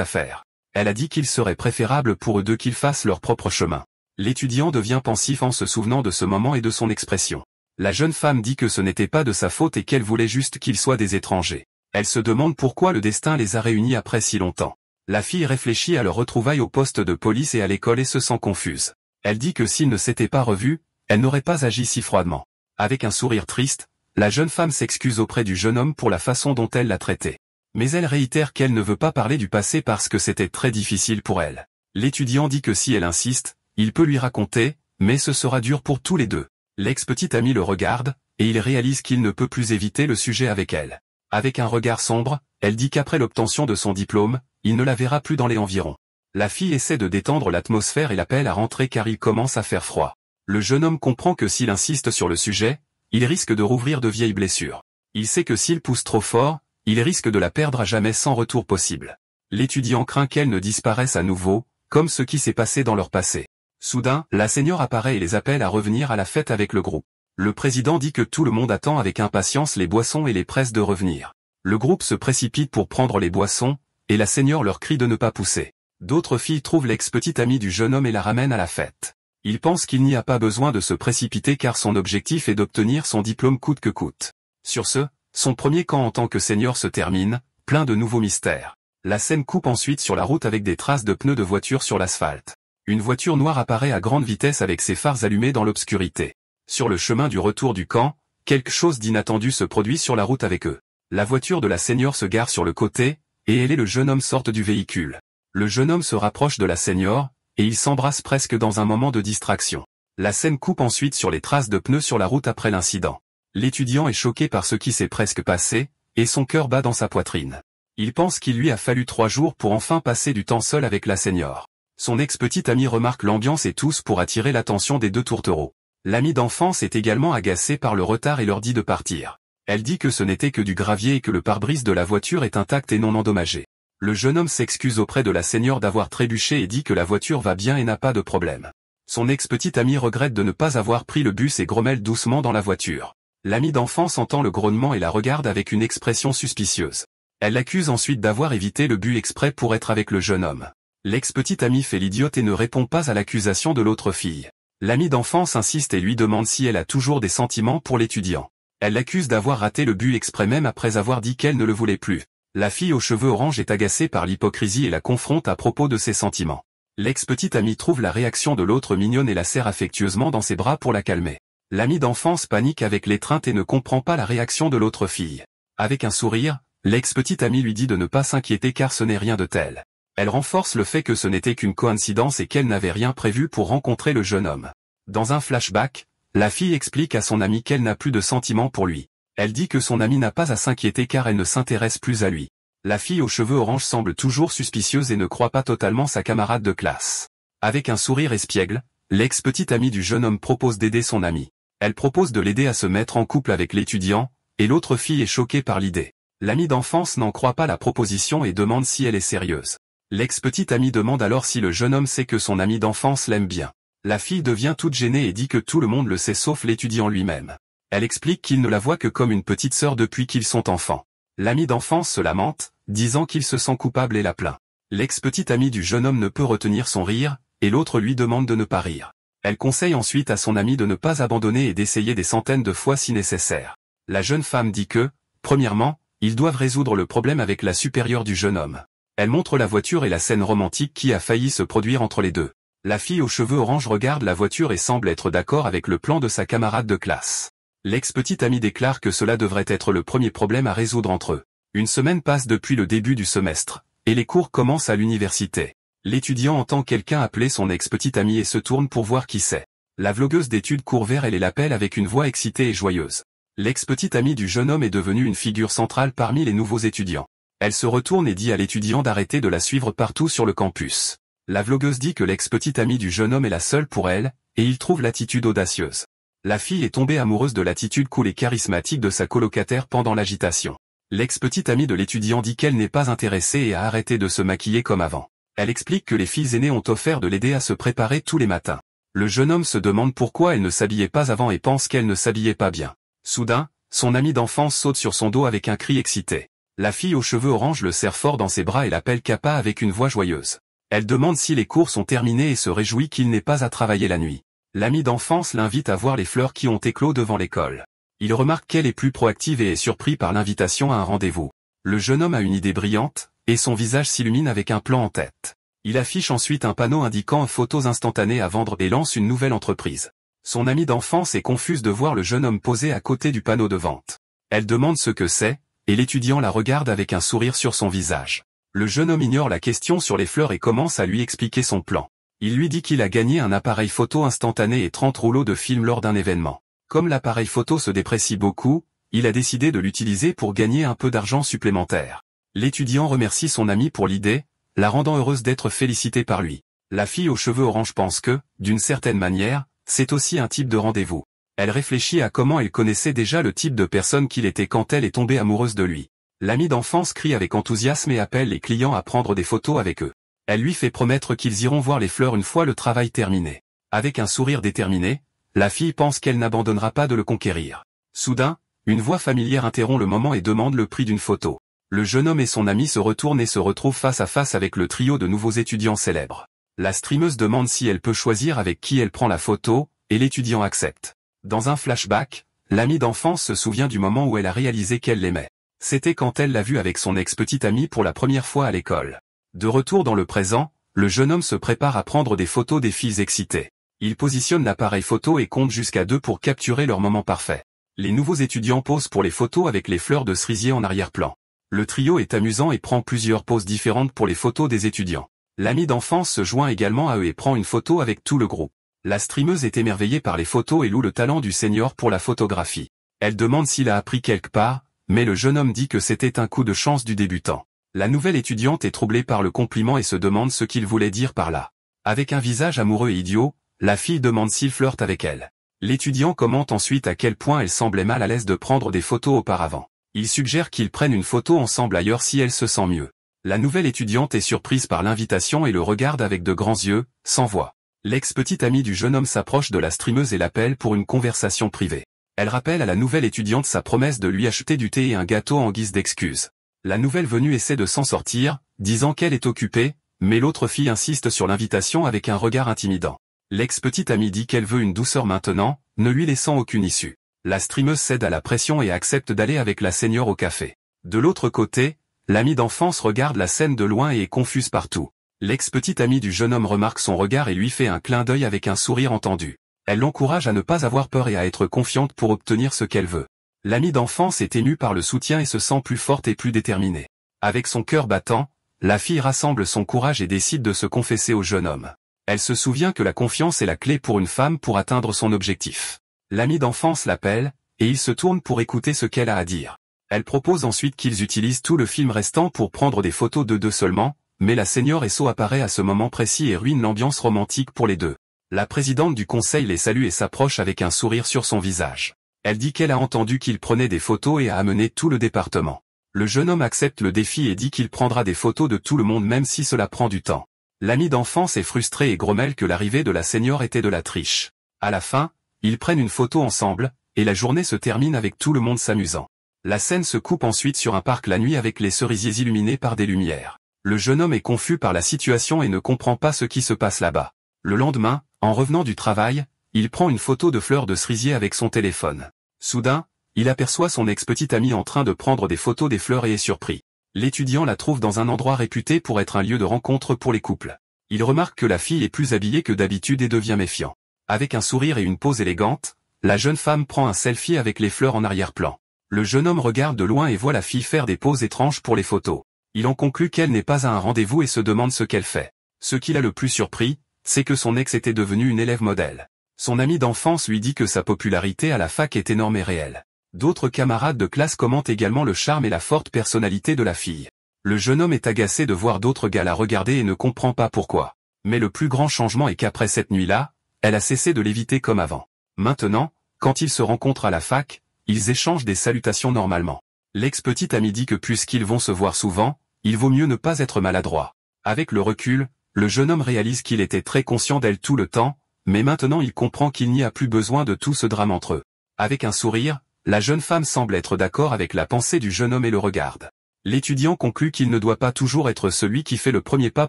Speaker 1: affaires. Elle a dit qu'il serait préférable pour eux deux qu'ils fassent leur propre chemin. L'étudiant devient pensif en se souvenant de ce moment et de son expression. La jeune femme dit que ce n'était pas de sa faute et qu'elle voulait juste qu'ils soient des étrangers. Elle se demande pourquoi le destin les a réunis après si longtemps. La fille réfléchit à leur retrouvailles au poste de police et à l'école et se sent confuse. Elle dit que s'ils ne s'étaient pas revus, elle n'aurait pas agi si froidement. Avec un sourire triste, la jeune femme s'excuse auprès du jeune homme pour la façon dont elle l'a traité. Mais elle réitère qu'elle ne veut pas parler du passé parce que c'était très difficile pour elle. L'étudiant dit que si elle insiste, il peut lui raconter, mais ce sera dur pour tous les deux. L'ex-petite amie le regarde, et il réalise qu'il ne peut plus éviter le sujet avec elle. Avec un regard sombre, elle dit qu'après l'obtention de son diplôme, il ne la verra plus dans les environs. La fille essaie de détendre l'atmosphère et l'appelle à rentrer car il commence à faire froid. Le jeune homme comprend que s'il insiste sur le sujet, il risque de rouvrir de vieilles blessures. Il sait que s'il pousse trop fort, il risque de la perdre à jamais sans retour possible. L'étudiant craint qu'elle ne disparaisse à nouveau, comme ce qui s'est passé dans leur passé. Soudain, la seigneur apparaît et les appelle à revenir à la fête avec le groupe. Le président dit que tout le monde attend avec impatience les boissons et les presse de revenir. Le groupe se précipite pour prendre les boissons, et la seigneur leur crie de ne pas pousser. D'autres filles trouvent l'ex-petite amie du jeune homme et la ramènent à la fête. Il pense qu'il n'y a pas besoin de se précipiter car son objectif est d'obtenir son diplôme coûte que coûte. Sur ce, son premier camp en tant que seigneur se termine, plein de nouveaux mystères. La scène coupe ensuite sur la route avec des traces de pneus de voiture sur l'asphalte. Une voiture noire apparaît à grande vitesse avec ses phares allumés dans l'obscurité. Sur le chemin du retour du camp, quelque chose d'inattendu se produit sur la route avec eux. La voiture de la seigneur se gare sur le côté, et elle et le jeune homme sortent du véhicule. Le jeune homme se rapproche de la seigneur, et ils s'embrassent presque dans un moment de distraction. La scène coupe ensuite sur les traces de pneus sur la route après l'incident. L'étudiant est choqué par ce qui s'est presque passé, et son cœur bat dans sa poitrine. Il pense qu'il lui a fallu 3 jours pour enfin passer du temps seul avec la seigneur. Son ex-petite amie remarque l'ambiance et tousse pour attirer l'attention des deux tourtereaux. L'amie d'enfance est également agacée par le retard et leur dit de partir. Elle dit que ce n'était que du gravier et que le pare-brise de la voiture est intact et non endommagé. Le jeune homme s'excuse auprès de la seigneur d'avoir trébuché et dit que la voiture va bien et n'a pas de problème. Son ex-petite amie regrette de ne pas avoir pris le bus et grommelle doucement dans la voiture. L'amie d'enfance entend le grognement et la regarde avec une expression suspicieuse. Elle l'accuse ensuite d'avoir évité le but exprès pour être avec le jeune homme. L'ex-petite amie fait l'idiote et ne répond pas à l'accusation de l'autre fille. L'amie d'enfance insiste et lui demande si elle a toujours des sentiments pour l'étudiant. Elle l'accuse d'avoir raté le but exprès même après avoir dit qu'elle ne le voulait plus. La fille aux cheveux orange est agacée par l'hypocrisie et la confronte à propos de ses sentiments. L'ex-petite amie trouve la réaction de l'autre mignonne et la serre affectueusement dans ses bras pour la calmer. L'amie d'enfance panique avec l'étreinte et ne comprend pas la réaction de l'autre fille. Avec un sourire, l'ex-petite amie lui dit de ne pas s'inquiéter car ce n'est rien de tel. Elle renforce le fait que ce n'était qu'une coïncidence et qu'elle n'avait rien prévu pour rencontrer le jeune homme. Dans un flashback, la fille explique à son amie qu'elle n'a plus de sentiments pour lui. Elle dit que son amie n'a pas à s'inquiéter car elle ne s'intéresse plus à lui. La fille aux cheveux orange semble toujours suspicieuse et ne croit pas totalement sa camarade de classe. Avec un sourire espiègle, l'ex-petite amie du jeune homme propose d'aider son amie. Elle propose de l'aider à se mettre en couple avec l'étudiant, et l'autre fille est choquée par l'idée. L'amie d'enfance n'en croit pas la proposition et demande si elle est sérieuse. L'ex-petite amie demande alors si le jeune homme sait que son amie d'enfance l'aime bien. La fille devient toute gênée et dit que tout le monde le sait sauf l'étudiant lui-même. Elle explique qu'il ne la voit que comme une petite sœur depuis qu'ils sont enfants. L'ami d'enfance se lamente, disant qu'il se sent coupable et la plaint. L'ex-petite amie du jeune homme ne peut retenir son rire, et l'autre lui demande de ne pas rire. Elle conseille ensuite à son ami de ne pas abandonner et d'essayer des centaines de fois si nécessaire. La jeune femme dit que, premièrement, ils doivent résoudre le problème avec la supérieure du jeune homme. Elle montre la voiture et la scène romantique qui a failli se produire entre les deux. La fille aux cheveux orange regarde la voiture et semble être d'accord avec le plan de sa camarade de classe. L'ex-petite amie déclare que cela devrait être le premier problème à résoudre entre eux. Une semaine passe depuis le début du semestre, et les cours commencent à l'université. L'étudiant entend quelqu'un appeler son ex-petite amie et se tourne pour voir qui c'est. La vlogueuse d'études court vers elle et l'appelle avec une voix excitée et joyeuse. L'ex-petite amie du jeune homme est devenue une figure centrale parmi les nouveaux étudiants. Elle se retourne et dit à l'étudiant d'arrêter de la suivre partout sur le campus. La vlogueuse dit que l'ex-petite amie du jeune homme est la seule pour elle, et il trouve l'attitude audacieuse. La fille est tombée amoureuse de l'attitude cool et charismatique de sa colocataire pendant l'agitation. L'ex-petite amie de l'étudiant dit qu'elle n'est pas intéressée et a arrêté de se maquiller comme avant. Elle explique que les filles aînées ont offert de l'aider à se préparer tous les matins. Le jeune homme se demande pourquoi elle ne s'habillait pas avant et pense qu'elle ne s'habillait pas bien. Soudain, son ami d'enfance saute sur son dos avec un cri excité. La fille aux cheveux orange le serre fort dans ses bras et l'appelle Kappa avec une voix joyeuse. Elle demande si les cours sont terminés et se réjouit qu'il n'ait pas à travailler la nuit. L'ami d'enfance l'invite à voir les fleurs qui ont éclos devant l'école. Il remarque qu'elle est plus proactive et est surpris par l'invitation à un rendez-vous. Le jeune homme a une idée brillante, et son visage s'illumine avec un plan en tête. Il affiche ensuite un panneau indiquant photos instantanées à vendre et lance une nouvelle entreprise. Son amie d'enfance est confuse de voir le jeune homme posé à côté du panneau de vente. Elle demande ce que c'est, et l'étudiant la regarde avec un sourire sur son visage. Le jeune homme ignore la question sur les fleurs et commence à lui expliquer son plan. Il lui dit qu'il a gagné un appareil photo instantané et 30 rouleaux de film lors d'un événement. Comme l'appareil photo se déprécie beaucoup, il a décidé de l'utiliser pour gagner un peu d'argent supplémentaire. L'étudiant remercie son ami pour l'idée, la rendant heureuse d'être félicitée par lui. La fille aux cheveux orange pense que, d'une certaine manière, c'est aussi un type de rendez-vous. Elle réfléchit à comment elle connaissait déjà le type de personne qu'il était quand elle est tombée amoureuse de lui. L'ami d'enfance crie avec enthousiasme et appelle les clients à prendre des photos avec eux. Elle lui fait promettre qu'ils iront voir les fleurs une fois le travail terminé. Avec un sourire déterminé, la fille pense qu'elle n'abandonnera pas de le conquérir. Soudain, une voix familière interrompt le moment et demande le prix d'une photo. Le jeune homme et son ami se retournent et se retrouvent face à face avec le trio de nouveaux étudiants célèbres. La streameuse demande si elle peut choisir avec qui elle prend la photo, et l'étudiant accepte. Dans un flashback, l'amie d'enfance se souvient du moment où elle a réalisé qu'elle l'aimait. C'était quand elle l'a vu avec son ex-petite amie pour la première fois à l'école. De retour dans le présent, le jeune homme se prépare à prendre des photos des filles excitées. Il positionne l'appareil photo et compte jusqu'à 2 pour capturer leur moment parfait. Les nouveaux étudiants posent pour les photos avec les fleurs de cerisier en arrière-plan. Le trio est amusant et prend plusieurs poses différentes pour les photos des étudiants. L'ami d'enfance se joint également à eux et prend une photo avec tout le groupe. La streameuse est émerveillée par les photos et loue le talent du senior pour la photographie. Elle demande s'il a appris quelque part, mais le jeune homme dit que c'était un coup de chance du débutant. La nouvelle étudiante est troublée par le compliment et se demande ce qu'il voulait dire par là. Avec un visage amoureux et idiot, la fille demande s'il flirte avec elle. L'étudiant commente ensuite à quel point elle semblait mal à l'aise de prendre des photos auparavant. Il suggère qu'ils prennent une photo ensemble ailleurs si elle se sent mieux. La nouvelle étudiante est surprise par l'invitation et le regarde avec de grands yeux, sans voix. L'ex-petite amie du jeune homme s'approche de la streameuse et l'appelle pour une conversation privée. Elle rappelle à la nouvelle étudiante sa promesse de lui acheter du thé et un gâteau en guise d'excuse. La nouvelle venue essaie de s'en sortir, disant qu'elle est occupée, mais l'autre fille insiste sur l'invitation avec un regard intimidant. L'ex-petite amie dit qu'elle veut une douceur maintenant, ne lui laissant aucune issue. La streameuse cède à la pression et accepte d'aller avec la senior au café. De l'autre côté, l'amie d'enfance regarde la scène de loin et est confuse partout. L'ex-petite amie du jeune homme remarque son regard et lui fait un clin d'œil avec un sourire entendu. Elle l'encourage à ne pas avoir peur et à être confiante pour obtenir ce qu'elle veut. L'amie d'enfance est émue par le soutien et se sent plus forte et plus déterminée. Avec son cœur battant, la fille rassemble son courage et décide de se confesser au jeune homme. Elle se souvient que la confiance est la clé pour une femme pour atteindre son objectif. L'amie d'enfance l'appelle, et il se tourne pour écouter ce qu'elle a à dire. Elle propose ensuite qu'ils utilisent tout le film restant pour prendre des photos de deux seulement, mais la senior SO apparaît à ce moment précis et ruine l'ambiance romantique pour les deux. La présidente du conseil les salue et s'approche avec un sourire sur son visage. Elle dit qu'elle a entendu qu'il prenait des photos et a amené tout le département. Le jeune homme accepte le défi et dit qu'il prendra des photos de tout le monde même si cela prend du temps. L'ami d'enfance est frustré et grommelle que l'arrivée de la senior était de la triche. À la fin, ils prennent une photo ensemble, et la journée se termine avec tout le monde s'amusant. La scène se coupe ensuite sur un parc la nuit avec les cerisiers illuminés par des lumières. Le jeune homme est confus par la situation et ne comprend pas ce qui se passe là-bas. Le lendemain, en revenant du travail, il prend une photo de fleurs de cerisier avec son téléphone. Soudain, il aperçoit son ex-petite amie en train de prendre des photos des fleurs et est surpris. L'étudiant la trouve dans un endroit réputé pour être un lieu de rencontre pour les couples. Il remarque que la fille est plus habillée que d'habitude et devient méfiant. Avec un sourire et une pose élégante, la jeune femme prend un selfie avec les fleurs en arrière-plan. Le jeune homme regarde de loin et voit la fille faire des poses étranges pour les photos. Il en conclut qu'elle n'est pas à un rendez-vous et se demande ce qu'elle fait. Ce qui l'a le plus surpris, c'est que son ex était devenu une élève modèle. Son ami d'enfance lui dit que sa popularité à la fac est énorme et réelle. D'autres camarades de classe commentent également le charme et la forte personnalité de la fille. Le jeune homme est agacé de voir d'autres gars la regarder et ne comprend pas pourquoi. Mais le plus grand changement est qu'après cette nuit-là, elle a cessé de l'éviter comme avant. Maintenant, quand ils se rencontrent à la fac, ils échangent des salutations normalement. L'ex-petite amie dit que puisqu'ils vont se voir souvent, il vaut mieux ne pas être maladroit. Avec le recul, le jeune homme réalise qu'il était très conscient d'elle tout le temps, mais maintenant il comprend qu'il n'y a plus besoin de tout ce drame entre eux. Avec un sourire, la jeune femme semble être d'accord avec la pensée du jeune homme et le regarde. L'étudiant conclut qu'il ne doit pas toujours être celui qui fait le premier pas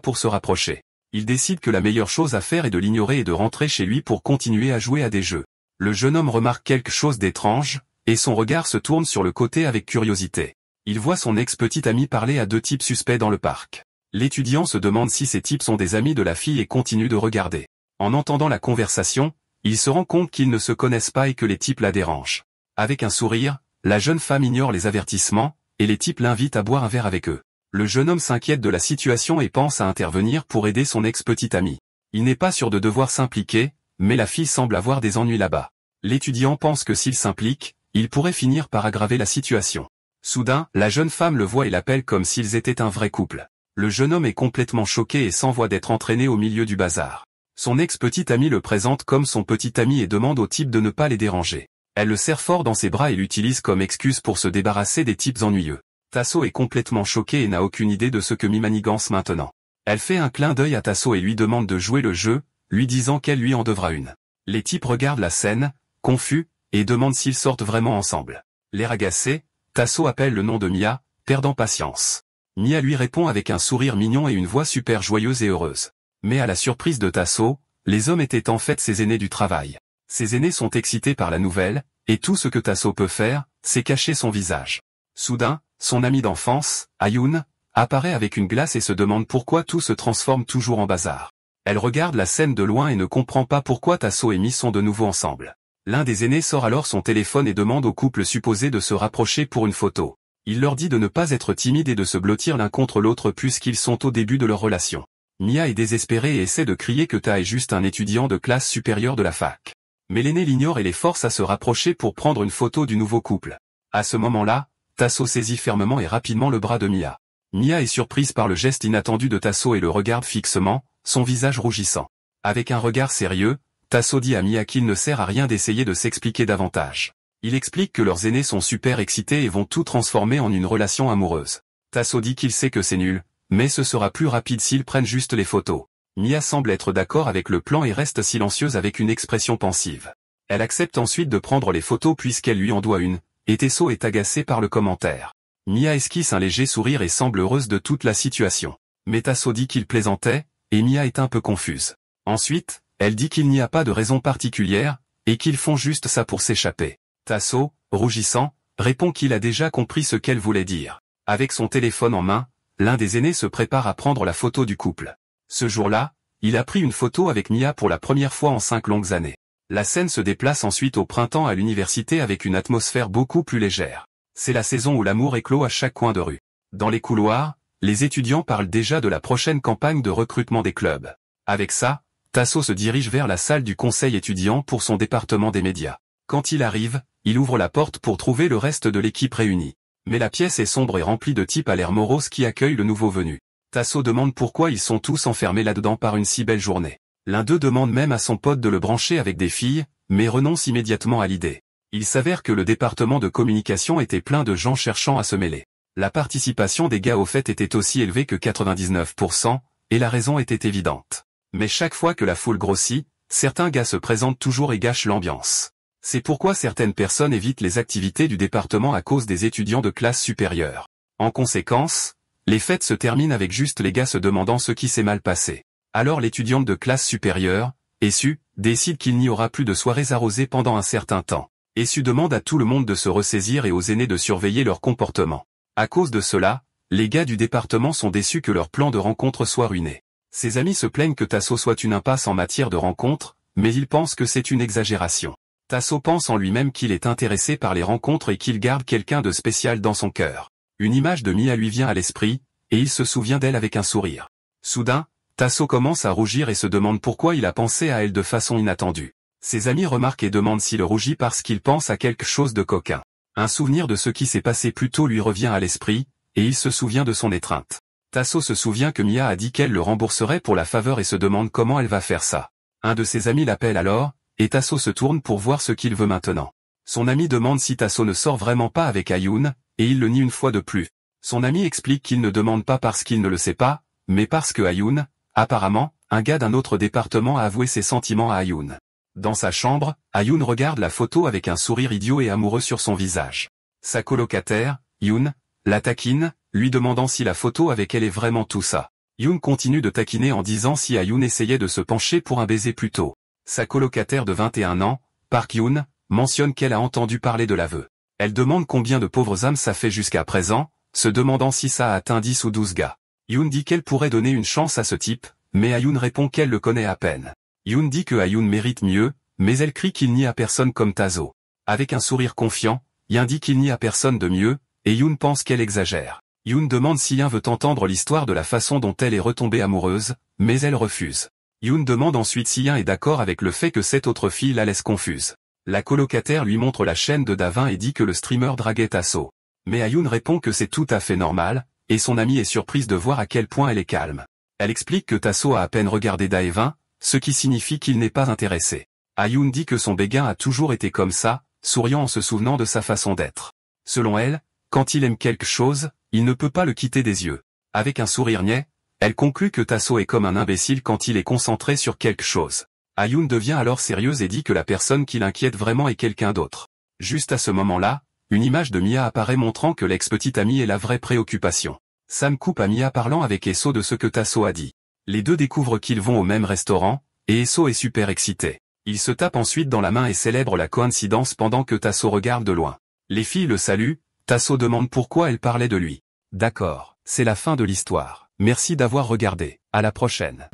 Speaker 1: pour se rapprocher. Il décide que la meilleure chose à faire est de l'ignorer et de rentrer chez lui pour continuer à jouer à des jeux. Le jeune homme remarque quelque chose d'étrange, et son regard se tourne sur le côté avec curiosité. Il voit son ex-petit ami parler à deux types suspects dans le parc. L'étudiant se demande si ces types sont des amis de la fille et continue de regarder. En entendant la conversation, il se rend compte qu'ils ne se connaissent pas et que les types la dérangent. Avec un sourire, la jeune femme ignore les avertissements, et les types l'invitent à boire un verre avec eux. Le jeune homme s'inquiète de la situation et pense à intervenir pour aider son ex-petit ami. Il n'est pas sûr de devoir s'impliquer, mais la fille semble avoir des ennuis là-bas. L'étudiant pense que s'il s'implique, il pourrait finir par aggraver la situation. Soudain, la jeune femme le voit et l'appelle comme s'ils étaient un vrai couple. Le jeune homme est complètement choqué et s'envoie d'être entraîné au milieu du bazar. Son ex-petit ami le présente comme son petit ami et demande au type de ne pas les déranger. Elle le serre fort dans ses bras et l'utilise comme excuse pour se débarrasser des types ennuyeux. Tasso est complètement choqué et n'a aucune idée de ce que Mi manigance maintenant. Elle fait un clin d'œil à Tasso et lui demande de jouer le jeu, lui disant qu'elle lui en devra une. Les types regardent la scène, confus, et demandent s'ils sortent vraiment ensemble. L'air agacé, Tasso appelle le nom de Mia, perdant patience. Mia lui répond avec un sourire mignon et une voix super joyeuse et heureuse. Mais à la surprise de Tasso, les hommes étaient en fait ses aînés du travail. Ses aînés sont excités par la nouvelle, et tout ce que Tasso peut faire, c'est cacher son visage. Soudain, son ami d'enfance, Ayun, apparaît avec une glace et se demande pourquoi tout se transforme toujours en bazar. Elle regarde la scène de loin et ne comprend pas pourquoi Tasso et Mi sont de nouveau ensemble. L'un des aînés sort alors son téléphone et demande au couple supposé de se rapprocher pour une photo. Il leur dit de ne pas être timide et de se blottir l'un contre l'autre puisqu'ils sont au début de leur relation. Mia est désespérée et essaie de crier que Ta est juste un étudiant de classe supérieure de la fac. Mais l'aîné l'ignore et les force à se rapprocher pour prendre une photo du nouveau couple. À ce moment-là, Tasso saisit fermement et rapidement le bras de Mia. Mia est surprise par le geste inattendu de Tasso et le regarde fixement, son visage rougissant. Avec un regard sérieux, Tasso dit à Mia qu'il ne sert à rien d'essayer de s'expliquer davantage. Il explique que leurs aînés sont super excités et vont tout transformer en une relation amoureuse. Tasso dit qu'il sait que c'est nul, mais ce sera plus rapide s'ils prennent juste les photos. Mia semble être d'accord avec le plan et reste silencieuse avec une expression pensive. Elle accepte ensuite de prendre les photos puisqu'elle lui en doit une, et Tasso est agacé par le commentaire. Mia esquisse un léger sourire et semble heureuse de toute la situation. Mais Tasso dit qu'il plaisantait, et Mia est un peu confuse. Ensuite, elle dit qu'il n'y a pas de raison particulière, et qu'ils font juste ça pour s'échapper. Tasso, rougissant, répond qu'il a déjà compris ce qu'elle voulait dire. Avec son téléphone en main, l'un des aînés se prépare à prendre la photo du couple. Ce jour-là, il a pris une photo avec Mia pour la première fois en 5 longues années. La scène se déplace ensuite au printemps à l'université avec une atmosphère beaucoup plus légère. C'est la saison où l'amour éclot à chaque coin de rue. Dans les couloirs, les étudiants parlent déjà de la prochaine campagne de recrutement des clubs. Avec ça, Tasso se dirige vers la salle du conseil étudiant pour son département des médias. Quand il arrive, il ouvre la porte pour trouver le reste de l'équipe réunie. Mais la pièce est sombre et remplie de types à l'air morose qui accueillent le nouveau venu. Tasso demande pourquoi ils sont tous enfermés là-dedans par une si belle journée. L'un d'eux demande même à son pote de le brancher avec des filles, mais renonce immédiatement à l'idée. Il s'avère que le département de communication était plein de gens cherchant à se mêler. La participation des gars au fait était aussi élevée que 99%, et la raison était évidente. Mais chaque fois que la foule grossit, certains gars se présentent toujours et gâchent l'ambiance. C'est pourquoi certaines personnes évitent les activités du département à cause des étudiants de classe supérieure. En conséquence, les fêtes se terminent avec juste les gars se demandant ce qui s'est mal passé. Alors l'étudiante de classe supérieure, Essu, décide qu'il n'y aura plus de soirées arrosées pendant un certain temps. Essu demande à tout le monde de se ressaisir et aux aînés de surveiller leur comportement. À cause de cela, les gars du département sont déçus que leur plan de rencontre soit ruiné. Ses amis se plaignent que Tasso soit une impasse en matière de rencontre, mais ils pensent que c'est une exagération. Tasso pense en lui-même qu'il est intéressé par les rencontres et qu'il garde quelqu'un de spécial dans son cœur. Une image de Mia lui vient à l'esprit, et il se souvient d'elle avec un sourire. Soudain, Tasso commence à rougir et se demande pourquoi il a pensé à elle de façon inattendue. Ses amis remarquent et demandent s'il rougit parce qu'il pense à quelque chose de coquin. Un souvenir de ce qui s'est passé plus tôt lui revient à l'esprit, et il se souvient de son étreinte. Tasso se souvient que Mia a dit qu'elle le rembourserait pour la faveur et se demande comment elle va faire ça. Un de ses amis l'appelle alors, et Tasso se tourne pour voir ce qu'il veut maintenant. Son ami demande si Tasso ne sort vraiment pas avec Ayun, et il le nie une fois de plus. Son ami explique qu'il ne demande pas parce qu'il ne le sait pas, mais parce que Ayun, apparemment, un gars d'un autre département a avoué ses sentiments à Ayun. Dans sa chambre, Ayun regarde la photo avec un sourire idiot et amoureux sur son visage. Sa colocataire, Yoon, la taquine, lui demandant si la photo avec elle est vraiment tout ça. Yoon continue de taquiner en disant si Ayun essayait de se pencher pour un baiser plus tôt. Sa colocataire de 21 ans, Park Yoon, mentionne qu'elle a entendu parler de l'aveu. Elle demande combien de pauvres âmes ça fait jusqu'à présent, se demandant si ça a atteint 10 ou 12 gars. Yoon dit qu'elle pourrait donner une chance à ce type, mais Ayun répond qu'elle le connaît à peine. Yoon dit que Ayun mérite mieux, mais elle crie qu'il n'y a personne comme Tazo. Avec un sourire confiant, Yin dit qu'il n'y a personne de mieux, et Yoon pense qu'elle exagère. Yoon demande si Yin veut entendre l'histoire de la façon dont elle est retombée amoureuse, mais elle refuse. Yoon demande ensuite si Yin est d'accord avec le fait que cette autre fille la laisse confuse. La colocataire lui montre la chaîne de Davin et dit que le streamer draguait Tasso. Mais Ayun répond que c'est tout à fait normal, et son amie est surprise de voir à quel point elle est calme. Elle explique que Tasso a à peine regardé Daevin, ce qui signifie qu'il n'est pas intéressé. Ayun dit que son béguin a toujours été comme ça, souriant en se souvenant de sa façon d'être. Selon elle, quand il aime quelque chose, il ne peut pas le quitter des yeux. Avec un sourire niais, elle conclut que Tasso est comme un imbécile quand il est concentré sur quelque chose. Ayun devient alors sérieuse et dit que la personne qui l'inquiète vraiment est quelqu'un d'autre. Juste à ce moment-là, une image de Mia apparaît montrant que l'ex-petite amie est la vraie préoccupation. Sam coupe à Mia parlant avec Esso de ce que Tasso a dit. Les deux découvrent qu'ils vont au même restaurant, et Esso est super excité. Il se tape ensuite dans la main et célèbre la coïncidence pendant que Tasso regarde de loin. Les filles le saluent, Tasso demande pourquoi elle parlait de lui. D'accord, c'est la fin de l'histoire. Merci d'avoir regardé. À la prochaine.